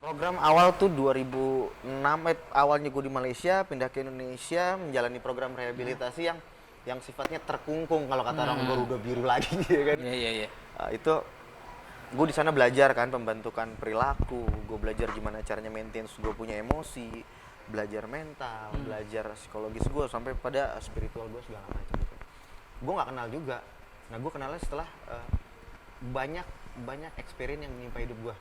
Program awal tuh 2006, awalnya gue di Malaysia, pindah ke Indonesia, menjalani program rehabilitasi yang sifatnya terkungkung kalau kata orang Garuda Biru lagi ya kan. Iya, iya, iya. Itu gue di sana belajar kan pembentukan perilaku, gue belajar gimana caranya maintenance gue punya emosi, belajar mental, belajar psikologis gue sampai pada spiritual gue segala macam itu. Gue nggak kenal juga. Nah gue kenalnya setelah banyak banyak experience yang menimpa hidup gue.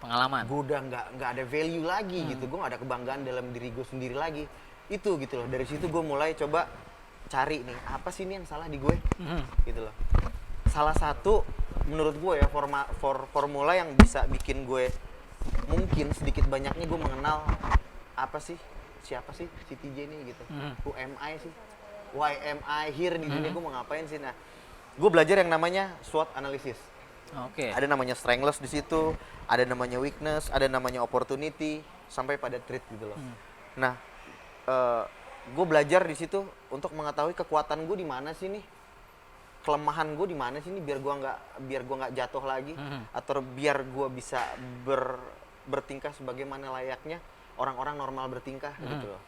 Pengalaman. Gue udah nggak ada value lagi gitu, gue nggak ada kebanggaan dalam diri gue sendiri lagi. Itu gitu loh, dari situ gue mulai coba cari nih apa sih ini yang salah di gue gitu loh. Salah satu menurut gue ya formula yang bisa bikin gue mungkin sedikit banyaknya gue mengenal apa sih, siapa sih si TJ ini gitu. Who am I sih, why am I here di dunia, gue mau ngapain sih. Nah gue belajar yang namanya SWOT analysis. Oke. Ada namanya strengthless di situ, ada namanya weakness, ada namanya opportunity, sampai pada threat gitu loh. Nah, gue belajar di situ untuk mengetahui kekuatan gue di mana sih nih, kelemahan gue di mana sih nih, biar gue nggak jatuh lagi, atau biar gue bisa bertingkah sebagaimana layaknya orang-orang normal bertingkah gitu loh.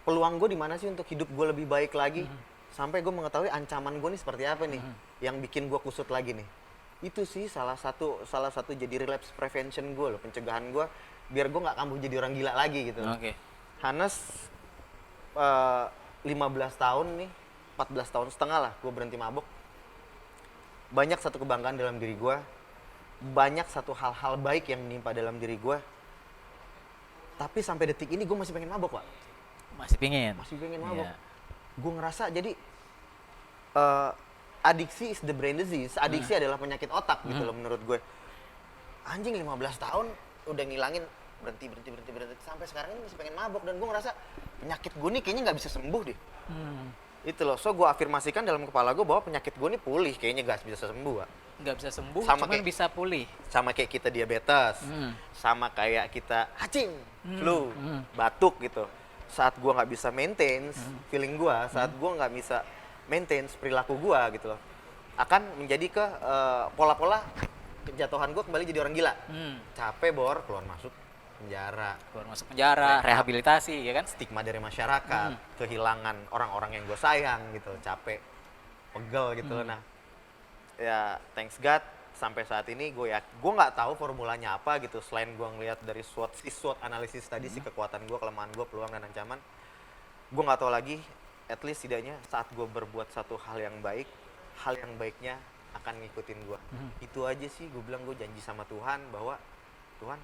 Peluang gue di mana sih untuk hidup gue lebih baik lagi, sampai gue mengetahui ancaman gue nih seperti apa nih, yang bikin gue kusut lagi nih. Itu sih salah satu jadi relapse prevention gue loh, pencegahan gue biar gue nggak kambuh jadi orang gila lagi gitu. Oke. Hanes 15 tahun nih, 14 tahun setengah lah gue berhenti mabuk. Banyak satu kebanggaan dalam diri gue, banyak satu hal-hal baik yang menimpa dalam diri gue. Tapi sampai detik ini gue masih pengen mabuk, Pak. Masih pingin. Masih pengen mabuk. Iya. Gue ngerasa jadi adiksi is the brain disease. Adiksi adalah penyakit otak gitu loh menurut gue. Anjing 15 tahun udah ngilangin berhenti sampai sekarang ini masih pengen mabok, dan gue ngerasa penyakit gue nih kayaknya nggak bisa sembuh deh. Itu loh, so gue afirmasikan dalam kepala gue bahwa penyakit gue nih pulih, kayaknya gak bisa sembuh, Pak. Nggak bisa sembuh, Sama cuman kayak- bisa pulih. Sama kayak kita diabetes, sama kayak kita hacing, flu, batuk gitu. Saat gue nggak bisa maintain feeling gue, saat gue nggak bisa maintain perilaku gue gitu loh, akan menjadi ke pola-pola kejatuhan gue kembali jadi orang gila. Capek bor, keluar masuk penjara, Keluar masuk penjara, rehabilitasi, ya kan? stigma dari masyarakat, kehilangan orang-orang yang gue sayang gitu, capek, pegel gitu loh. Nah, ya thanks God sampai saat ini gue nggak tahu formulanya apa gitu, selain gue ngeliat dari SWOT analisis tadi, si kekuatan gue, kelemahan gue, peluang dan ancaman. Gue nggak tahu lagi, at least setidaknya saat gue berbuat satu hal yang baik, hal yang baiknya akan ngikutin gue. Itu aja sih, gue bilang, gue janji sama Tuhan bahwa Tuhan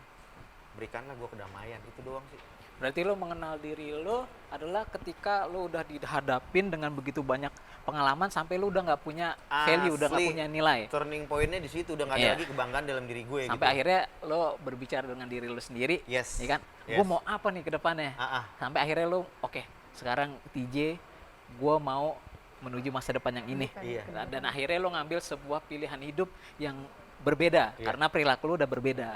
berikanlah gue kedamaian, itu doang sih. Berarti lo mengenal diri lo adalah ketika lo udah dihadapin dengan begitu banyak pengalaman sampai lo udah nggak punya value, udah nggak Asli, punya nilai. turning pointnya di situ, udah nggak ada Iya. lagi kebanggaan dalam diri gue Sampai gitu. akhirnya lo berbicara dengan diri lo sendiri, Yes. ya kan? Yes. Gue mau apa nih ke depannya? Sampai akhirnya lo, oke, sekarang TJ, gue mau menuju masa depan yang ini. Iya. Dan akhirnya lo ngambil sebuah pilihan hidup yang berbeda, Iya. karena perilaku lo udah berbeda,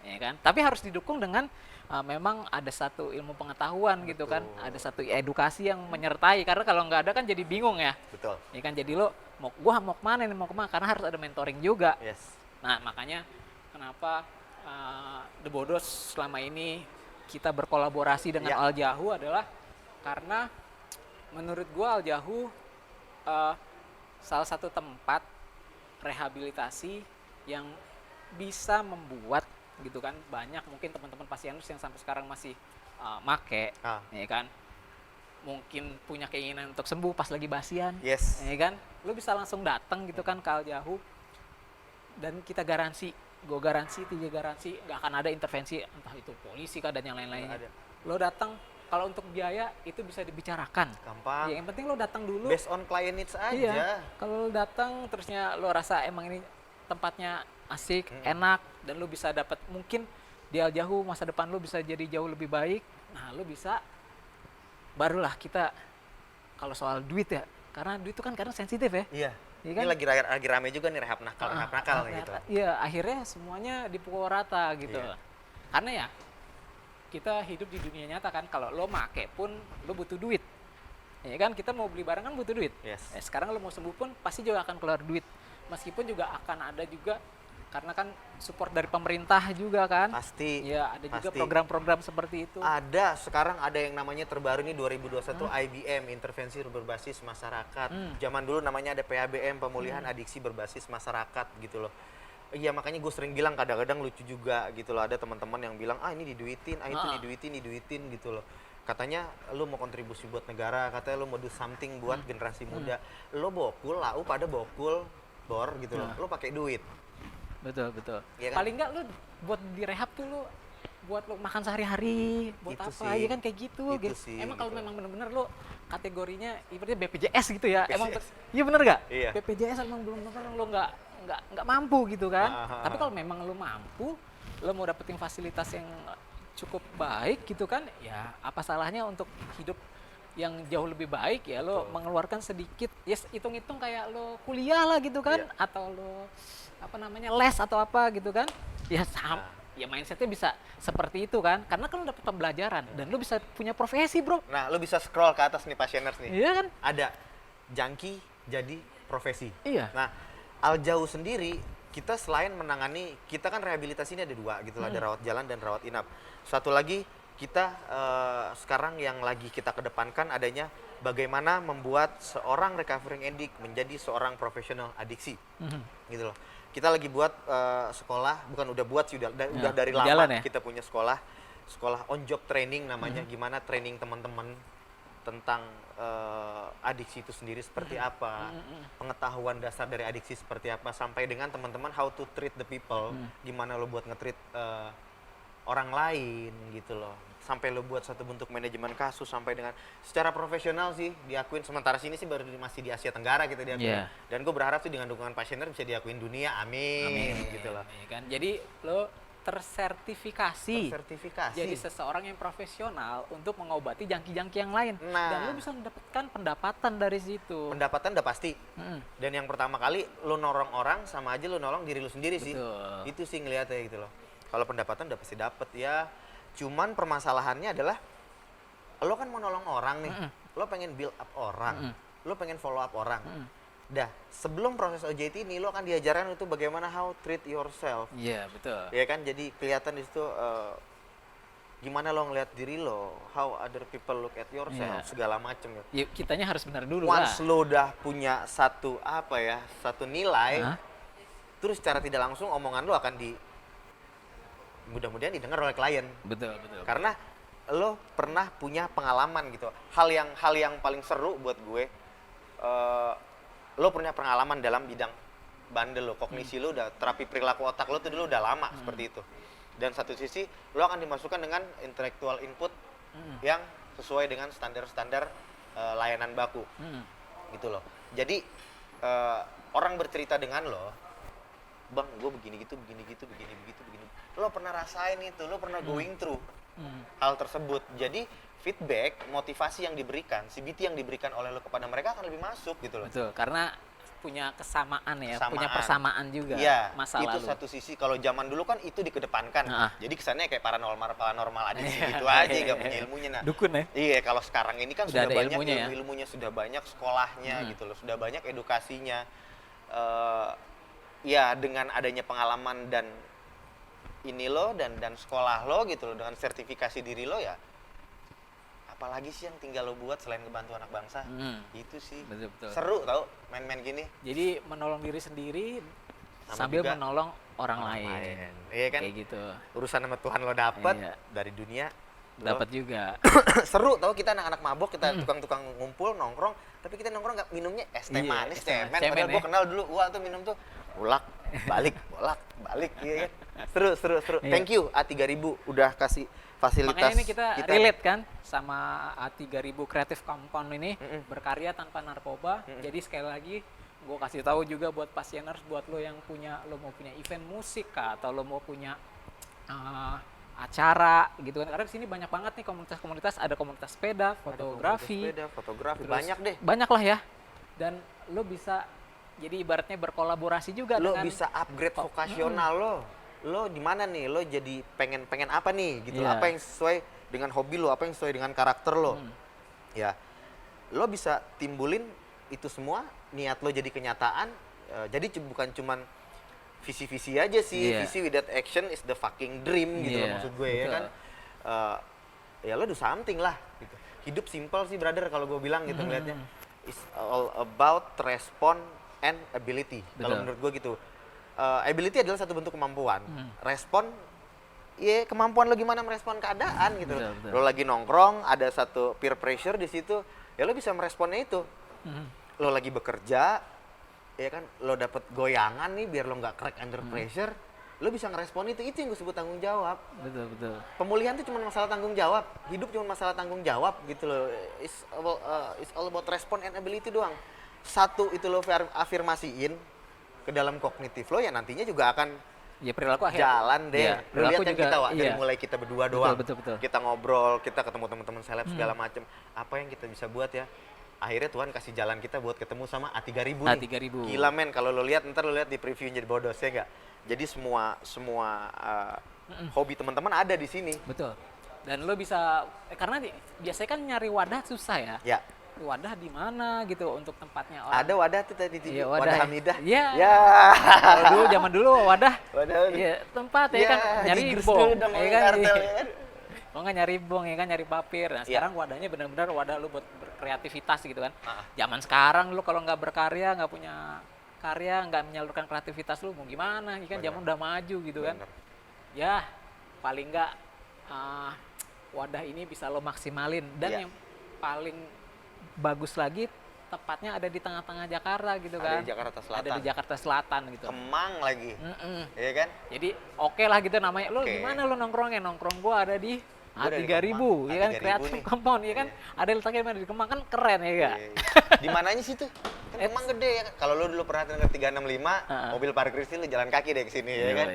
ya kan? Tapi harus didukung dengan memang ada satu ilmu pengetahuan gitu kan, ada satu edukasi yang menyertai, karena kalau nggak ada kan jadi bingung ya. Betul. Ya kan, jadi lo gua mau kemana nih, mau kemana, karena harus ada mentoring juga. Yes. Nah, makanya kenapa The Bodos selama ini kita berkolaborasi dengan Ya. Al Jahu adalah karena menurut gua Al Jahu salah satu tempat rehabilitasi yang bisa membuat gitu kan banyak mungkin teman-teman pasienus yang sampai sekarang masih make, ya kan, mungkin punya keinginan untuk sembuh pas lagi basian, Yes. ya kan, lu bisa langsung datang gitu kan ke Al Jahu, dan kita garansi, gue garansi, TJ garansi, nggak akan ada intervensi entah itu polisi kah dan yang lain-lainnya. Nggak ada. Lo datang, kalau untuk biaya itu bisa dibicarakan. Gampang. Ya, yang penting lo datang dulu. Based on client needs aja. Iya. Kalau lo datang terusnya lo rasa emang ini tempatnya asik, enak, dan lo bisa dapat mungkin di Al Jahu masa depan lo bisa jadi jauh lebih baik. Nah, lo bisa, barulah kita kalau soal duit ya, karena duit itu kan kadang sensitif ya. Iya. Iya Ini kan? lagi rame juga nih rehab nakal gitu. Iya, akhirnya semuanya dipukul rata gitu. Iya. Karena ya kita hidup di dunia nyata kan, kalau lo make pun lo butuh duit. Ya kan, kita mau beli barang kan butuh duit. Yes. Sekarang lo mau sembuh pun pasti juga akan keluar duit. Meskipun juga akan ada juga karena kan support dari pemerintah juga kan. Pasti. Ya, ada juga pasti. program-program seperti itu. Ada, sekarang ada yang namanya terbaru ini 2021 IBM, intervensi berbasis masyarakat. Zaman dulu namanya ada PABM, pemulihan adiksi berbasis masyarakat gitu loh. Iya, makanya gue sering bilang kadang-kadang lucu juga gitu loh, ada teman-teman yang bilang ini diduitin, itu diduitin gitu loh. Katanya lu mau kontribusi buat negara, katanya lu mau do something buat generasi muda. Lo bokul, lau pada bokul, bor gitu loh. Lo pakai duit. Betul, betul. Iya kan? Paling enggak lu buat di rehab tuh lu buat lu makan sehari-hari, buat Itu apa? sih. Ya kan kayak gitu. Itu gitu. sih, Emang kalau gitu. memang bener-bener lu kategorinya ibaratnya BPJS gitu ya. Emang BPJS. iya bener gak? Iya. BPJS emang belum bener lu nggak mampu gitu kan. Ah. Tapi kalau memang lu mampu, lu mau dapetin fasilitas yang cukup baik gitu kan, ya apa salahnya untuk hidup yang jauh lebih baik ya lo mengeluarkan sedikit, ya hitung-hitung kayak lo kuliah lah gitu kan, Iya. atau lo apa namanya les atau apa gitu kan, ya ya mindsetnya bisa seperti itu kan, karena kan lo dapet pembelajaran dan lo bisa punya profesi bro. Nah, lo bisa scroll ke atas nih Passioners nih. Iya kan? Ada jangki jadi profesi. Iya. Nah, Aljauh sendiri kita selain menangani, kita kan rehabilitasi ini ada dua gitu lah, ada rawat jalan dan rawat inap. Satu lagi kita sekarang yang lagi kita kedepankan adanya bagaimana membuat seorang recovering addict menjadi seorang profesional adiksi, gitu loh. Kita lagi buat sekolah, bukan udah buat sih, udah dari lama jalan ya? kita punya sekolah on job training namanya, gimana training teman-teman tentang adiksi itu sendiri seperti apa, pengetahuan dasar dari adiksi seperti apa, sampai dengan teman-teman how to treat the people, gimana lo buat nge-treat orang lain gitu loh, sampai lo buat satu bentuk manajemen kasus, sampai dengan secara profesional sih diakuin. Sementara sini sih baru masih di Asia Tenggara gitu diakuin. Dan gue berharap sih dengan dukungan Passioner bisa diakuin dunia, amin. Gitu loh. Ya kan? Jadi lo tersertifikasi jadi seseorang yang profesional untuk mengobati jangki-jangki yang lain. Nah. Dan lo bisa mendapatkan pendapatan dari situ. Pendapatan udah pasti. Dan yang pertama kali lo nolong orang sama aja lo nolong diri lo sendiri sih. Betul. Itu sih ngeliatnya gitu loh. Kalau pendapatan udah pasti dapet ya. Cuman permasalahannya adalah lo kan mau nolong orang nih. Lo pengen build up orang. Lo pengen follow up orang. Dah, sebelum proses OJT ini lo akan diajarkan itu bagaimana how treat yourself. Iya, betul. Ya kan, jadi kelihatan di situ gimana lo ngeliat diri lo, how other people look at yourself, segala macem ya. Ya, kitanya harus benar dulu Once lah. lo udah punya satu satu nilai, terus secara tidak langsung omongan lo akan mudah-mudahan didengar oleh klien. Betul, betul. Karena lo pernah punya pengalaman gitu. Hal yang paling seru buat gue, lo punya pengalaman dalam bidang bandel lo, kognisi lo udah, terapi perilaku otak lo tuh dulu udah lama seperti itu. Dan satu sisi lo akan dimasukkan dengan intellectual input yang sesuai dengan standar-standar layanan baku, gitu loh. Jadi orang bercerita dengan lo, bang, gue begini gitu, begini gitu, begini begitu, begini. Lo pernah rasain itu, lo pernah going through hal tersebut. Jadi feedback, motivasi yang diberikan, CBT yang diberikan oleh lo kepada mereka akan lebih masuk gitu loh. Betul, karena punya kesamaan ya, Kesamaan. punya persamaan juga Iya, masa itu lalu. satu sisi. Kalau zaman dulu kan itu dikedepankan. Jadi kesannya kayak paranormal adiksi gitu Iya, aja, iya, gak punya iya. ilmunya. Nah, Dukun ya? Iya, kalau sekarang ini kan Udah sudah ada banyak ilmunya ya? ilmunya, sudah banyak sekolahnya gitu loh, sudah banyak edukasinya. Ya dengan adanya pengalaman dan ini lo dan sekolah lo gitu loh, dengan sertifikasi diri lo ya, apalagi sih yang tinggal lo buat selain ngebantu anak bangsa. Itu sih Betul, betul. seru tau main-main gini. Jadi menolong diri sendiri Sama sambil juga menolong orang lain. Iya kan, Kayak gitu. urusan sama Tuhan lo dapet, Iya. dari dunia Dapat juga. seru tau. Kita anak-anak mabok, kita tukang-tukang ngumpul nongkrong, tapi kita nongkrong nggak minumnya es teh Iya, manis, es teh cemen. cemen Padahal ya. gue kenal dulu, wah tuh minum tuh bolak balik, iya kan. Seru. Iya. Thank you A3000 udah kasih fasilitas. Makanya ini kita relate kan sama A3000 Creative Compound ini, berkarya tanpa narkoba. Jadi sekali lagi gue kasih tahu juga buat Passioners, buat lo yang lo mau punya event musik kah, atau lo mau punya acara gitu kan, karena di sini banyak banget nih komunitas-komunitas, ada komunitas sepeda, fotografi, Fotografi terus banyak deh. banyak lah ya, dan lo bisa jadi ibaratnya berkolaborasi juga Lo dengan bisa upgrade vokasional lo di mana nih, lo jadi pengen apa nih gitu. Iya. Apa yang sesuai dengan hobi lo, apa yang sesuai dengan karakter lo. Ya, lo bisa timbulin itu semua, niat lo jadi kenyataan. Jadi bukan cuman visi-visi aja sih. Iya. Visi without action is the fucking dream gitu loh Iya, maksud gue ya betul. kan. Ya lo do something lah gitu. Hidup simple sih brother kalau gue bilang gitu ngeliatnya. It's all about respond and ability. Kalau Betul. menurut gue gitu. Ability adalah satu bentuk kemampuan. Respon ya kemampuan lo gimana merespon keadaan gitu. Betul, betul. Lo lagi nongkrong, ada satu peer pressure di situ, ya lo bisa meresponnya itu. Lo lagi bekerja, ya kan, lo dapet goyangan nih biar lo nggak crack under pressure, lo bisa ngerespon itu yang gue sebut tanggung jawab. Betul. Pemulihan itu cuma masalah tanggung jawab, hidup cuma masalah tanggung jawab gitu loh. It's all about respond and ability doang. Satu itu lo afirmasiin ke dalam kognitif lo, ya nantinya juga akan Ya perilaku akhir. jalan deh. Iya, Lu lihat perilaku kan juga, kita, Wak, dari iya. mulai kita berdua doang. Betul. Kita ngobrol, kita ketemu teman-teman seleb segala macem. Apa yang kita bisa buat ya? Akhirnya Tuhan kasih jalan kita buat ketemu sama A3000 nih. A3000. Gila men, kalau lo lihat ntar lo lihat di preview jadi bodos ya enggak? Jadi semua hobi teman-teman ada di sini. Betul. Dan lo bisa karena biasanya kan nyari wadah susah ya. Ya. Wadah di mana gitu untuk tempatnya orang. Ada wadah tuh tadi di Iya, wadah Hamidah. Iya. Ya. Kalau zaman dulu wadah. Wadah. Iya, tempat ya, Ya, kan nyari digers bong. dulu dong, Ya kan. kartel, ya kan? Kalau nggak nyari bong ya kan nyari papir. Nah, Iya. sekarang wadahnya benar-benar wadah lu buat berkreativitas gitu kan. Ah. Zaman sekarang lu kalau nggak berkarya, nggak punya karya, nggak menyalurkan kreativitas lu mau gimana? Ya kan Bener. zaman udah maju gitu kan. Bener. Ya, paling nggak wadah ini bisa lo maksimalin dan Iya. yang paling bagus lagi tepatnya ada di tengah-tengah Jakarta gitu Ada kan. di Jakarta Selatan. Ada di Jakarta Selatan gitu. Kemang lagi. Mm-mm. Iya kan? Jadi oke lah gitu namanya. Lo Oke. gimana lo nongkrongnya? Nongkrong gua ada di Gua ada di A3000 Kemang. ya kan, A3000 kreatif nih. compound ya kan. Ada letaknya mana di Kemang kan keren ya Iya, gak? iya. Di mananya sih tuh? Kan Kemang gede ya. Kalau lu dulu pernah denger 365, mobil parkir sini lu jalan kaki deh ke sini ya kan.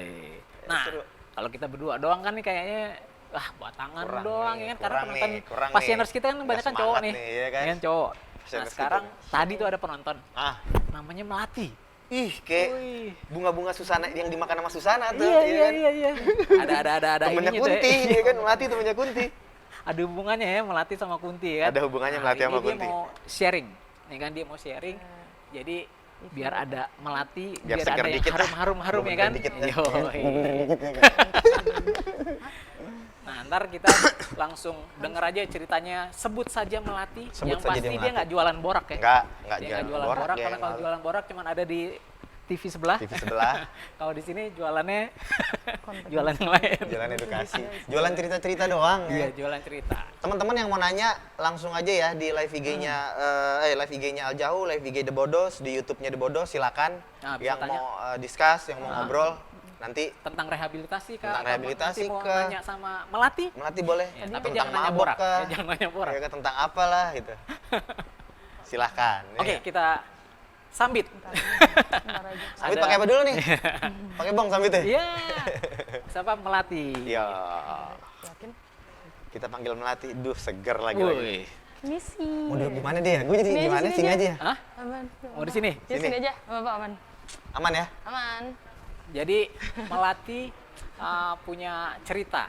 Nah, Seru. kalau kita berdua doang kan nih kayaknya buat tangan Kurang doang nih, ya kan, karena kurang penonton nih, kurang pasieners nih. kita kan Nggak banyak kan cowok semangat nih, nih, ya kan? cowok. Nah Pasieners sekarang kita. tadi tuh ada penonton, Ah, namanya Melati. ih kayak Wih. bunga-bunga Susana yang dimakan sama Susana tuh. Iya kan? iya. Ada Temennya ininya tuh Kunti, ya. ya kan? Melati temennya Kunti. Ada hubungannya ya Melati sama Kunti ya kan. Ada hubungannya Melati sama ini Kunti. Dia mau sharing, ya kan dia mau sharing. Jadi biar ada Melati, Biar biar seger ada yang dikit lah. harum-harum ya Bener kan. dikit lah. Yoi. ya Nah, ntar kita langsung denger aja ceritanya. Sebut saja Melati. Sebut yang saja pasti dia dia Melati. nggak jualan borak ya. Enggak Dia nggak jualan borak, dia karena yang kalau malu. jualan borak cuman ada di TV sebelah. TV sebelah, Kalau di sini jualannya jualan yang lain. jualan edukasi. Jualan cerita-cerita doang Iya, ya. jualan cerita. Teman-teman yang mau nanya langsung aja ya di live IG-nya live IG-nya Aljauh, live IG The Bodos, di YouTube-nya The Bodos silakan. Nah, bisa yang tanya. mau discuss, yang mau ngobrol nanti Tentang rehabilitasi kah? Tentang Atau rehabilitasi nanti mau kah? nanya sama Melati? Melati boleh. Ya, Atau tapi tentang jangan nanya mabok borak. kah? Ya, jangan nanya borak. Ya kan, tentang apalah gitu. Silahkan. Oke, kita sambit. Bentar aja. Sambit Ada- pakai apa dulu nih? Pakai bong sambitnya? Iya. Siapa Melati? Iya. Yakin? Kita panggil Melati. Duh, seger lagi. Woi. Misi. Mau duduk di mana dia? Gue jadi Sini aja, gimana? sini Sini aja. aja ya? Hah? Aman. Mau di sini? Ya, Sini. sini aja. Apa aman? Aman ya? Aman. Jadi Melati punya cerita,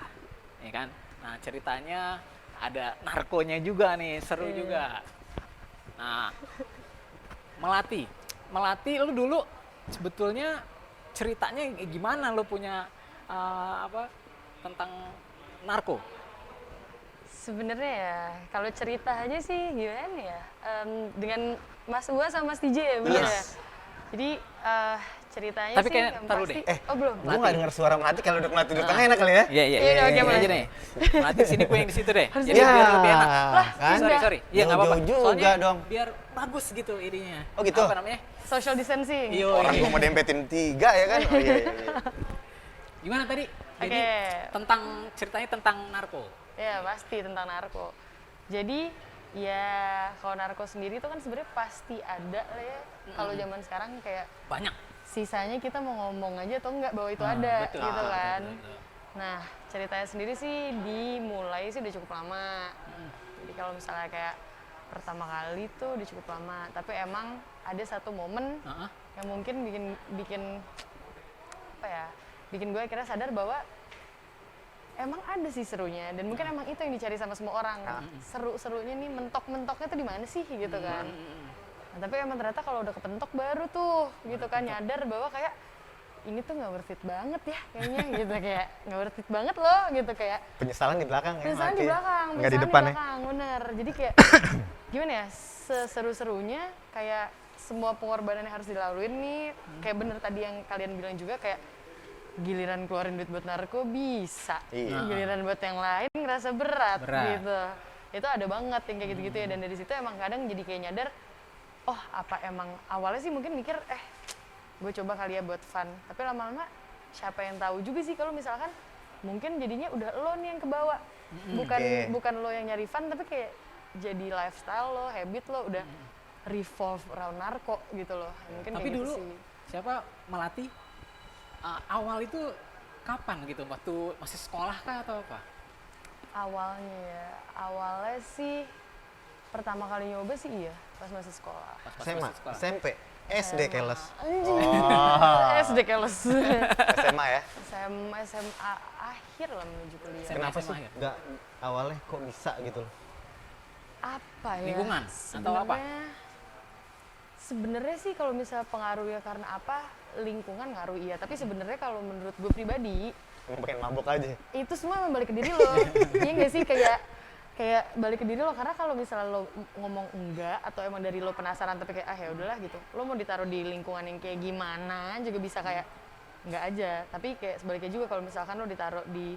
ya kan? Nah ceritanya ada narkonya juga nih, seru juga. Nah Melati, lu dulu sebetulnya ceritanya gimana? Lu punya tentang narko? Sebenarnya ya, kalau cerita aja sih gimana ya? Dengan Mas Uwa sama Mas DJ ya, bener Yes. ya? Jadi ceritanya Tapi sih kayak yang ntar dulu pasti. deh. Oh belum. Gue nggak dengar suara Melati. Kalau udah Melati duduk tengah enak kali ya? Iya Iya, udah, oke, Ini boleh. aja nih. Melati sini, gue yang di situ deh. Harus Jadi Iya, biar lebih enak. kan? Sorry. Iya nggak apa-apa. Jauh-jauh juga Soalnya dong. biar bagus gitu ininya. Oh, gitu? Apa namanya? Social distancing. Iya. Orang gue mau dempetin 3 ya kan? Oh iya. Gimana tadi? Jadi Oke. tentang ceritanya tentang narko. Ya pasti tentang narko. Jadi ya kalau narko sendiri itu kan sebenarnya pasti ada lah ya. Kalau zaman sekarang kayak Banyak. sisanya kita mau ngomong aja atau enggak bahwa itu Nah, ada betul. gitu kan. Betul. Nah ceritanya sendiri sih dimulai sih udah cukup lama. Jadi kalau misalnya kayak pertama kali tuh udah cukup lama. Tapi emang ada satu momen Heeh. yang mungkin bikin apa ya? Bikin gue akhirnya sadar bahwa emang ada sih serunya dan mungkin emang itu yang dicari sama semua orang. Seru-serunya nih mentok-mentoknya tuh di mana sih gitu kan. Nah, tapi emang ternyata kalau udah kepentok baru tuh gitu kan nyadar bahwa kayak ini tuh nggak worth it banget ya kayaknya gitu, kayak nggak worth it banget loh gitu, kayak Penyesalan di belakang ya. penyesalan di Mati. belakang, Nggak di penyesalan depan ya. belakang, bener. Jadi kayak gimana ya, seseru-serunya kayak semua pengorbanan yang harus dilaluin nih, kayak bener tadi yang kalian bilang juga, kayak giliran keluarin duit buat narko bisa, Iya. giliran buat yang lain ngerasa berat, Berat. gitu. Itu ada banget yang kayak gitu-gitu ya, dan dari situ emang kadang jadi kayak nyadar, oh apa emang awalnya sih mungkin mikir gue coba kali ya buat fun, tapi lama-lama siapa yang tahu juga sih kalau misalkan mungkin jadinya udah lo nih yang kebawa, bukan lo yang nyari fun, tapi kayak jadi lifestyle lo, habit lo udah revolve around narko gitu loh. Mungkin Tapi kayak dulu gitu sih. siapa melatih awal itu kapan gitu? Waktu masih sekolah kah atau apa? Awalnya sih pertama kali nyoba sih iya pas masih sekolah. Pas SMA, masih sekolah. SMP, SD keles. Anjing. SD keles. SMA ya. SMA akhir lah menuju kuliah. SMA. Kenapa sih ya? nggak awalnya kok bisa gitu loh? Apa ya? Lingkungan atau apa? Sebenarnya sih kalau misalnya pengaruhnya karena apa, lingkungan ngaruh iya, tapi sebenarnya kalau menurut gue pribadi Emang pengen mabuk aja. itu semua emang balik ke diri lo. Iya nggak sih, kayak balik ke diri lo, karena kalau misalnya lo ngomong enggak atau emang dari lo penasaran tapi kayak ya udahlah gitu, lo mau ditaruh di lingkungan yang kayak gimana juga bisa kayak enggak aja. Tapi kayak sebaliknya juga kalau misalkan lo ditaruh di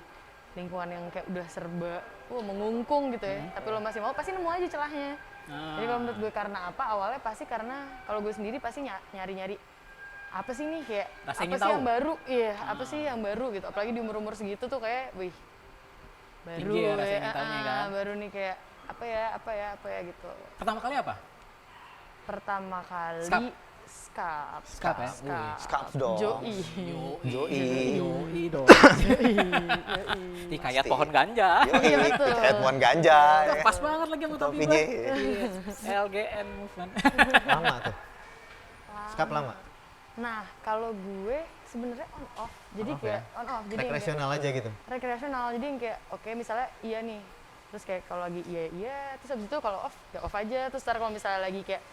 lingkungan yang kayak udah serba mengungkung gitu ya, tapi lo masih mau, pasti nemu aja celahnya. Jadi kalau menurut gue karena apa, awalnya pasti karena kalau gue sendiri pasti nyari-nyari apa sih nih, kayak Rasa apa ingin sih tahu. yang baru, iya apa sih yang baru gitu, apalagi di umur-umur segitu tuh kayak wih baru Tinggi ya rasa ingin tahunya kan. baru nih kayak apa ya gitu. Pertama kali apa? Pertama kali Skap. skap Skap ya? Skap dong. Joi. Joi. Yoi dong. Yoi. Hikayat Pasti. pohon ganja. Iya, betul. Kayak pohon ganja. ya. Pas banget lagi sama Topi Topinya. LGN movement. Lama tuh. Skap lama. Nah, kalau gue sebenarnya on off. Jadi On off kayak ya? on off. Jadi yang kayak Rekreasional aja gitu. rekreasional. Jadi yang kayak oke, misalnya iya nih. Terus kayak kalau lagi iya, terus habis itu kalau off ya off aja. Terus ntar kalau misalnya lagi kayak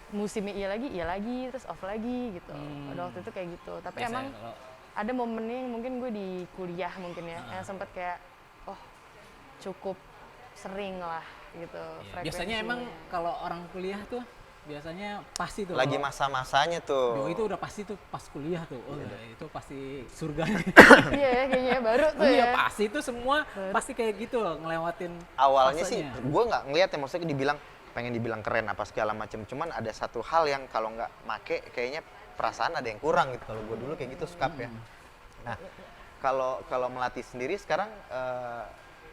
musimnya iya lagi, terus off lagi gitu. Pada waktu itu kayak gitu. Tapi Biasa emang ya, kalau ada momennya yang mungkin gue di kuliah mungkin ya, yang sempet kayak cukup sering lah gitu. iya. Biasanya emang frekuensinya. kalau orang kuliah tuh biasanya pasti tuh. Lagi kalau- masa-masanya tuh. Yo, itu udah pasti tuh pas kuliah tuh. Oh, itu pasti surga. Iya ya, kayaknya baru tuh Iya, ya. pasti itu semua pasti kayak gitu loh, ngelewatin Awalnya sih fasenya. gue nggak ngeliat ya, maksudnya pengen dibilang keren apa segala macem, cuman ada satu hal yang kalau nggak make kayaknya perasaan ada yang kurang gitu. Kalau gue dulu kayak gitu skap ya. Nah kalau melatih sendiri sekarang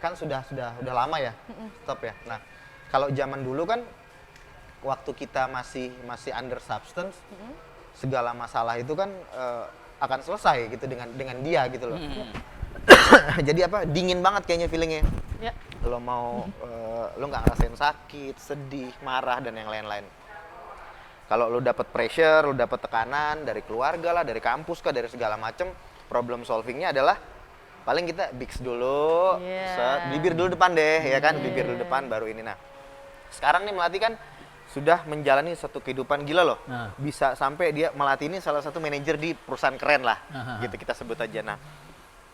kan sudah lama ya stop ya. Nah kalau zaman dulu kan waktu kita masih under substance, segala masalah itu kan akan selesai gitu dengan dia gitu loh. Jadi apa, dingin banget kayaknya feelingnya. Ya. Lo mau lo nggak ngerasain sakit, sedih, marah dan yang lain-lain. Kalau lo dapet pressure, lo dapet tekanan dari keluarga lah, dari kampus kah, dari segala macem, problem solvingnya adalah paling kita biks dulu, Yeah. bibir dulu depan deh, ya kan, bibir dulu depan baru ini. Nah, sekarang nih Melati kan sudah menjalani satu kehidupan gila loh. Nah. Bisa sampai dia Melati ini salah satu manajer di perusahaan keren lah, gitu kita sebut aja. Nah,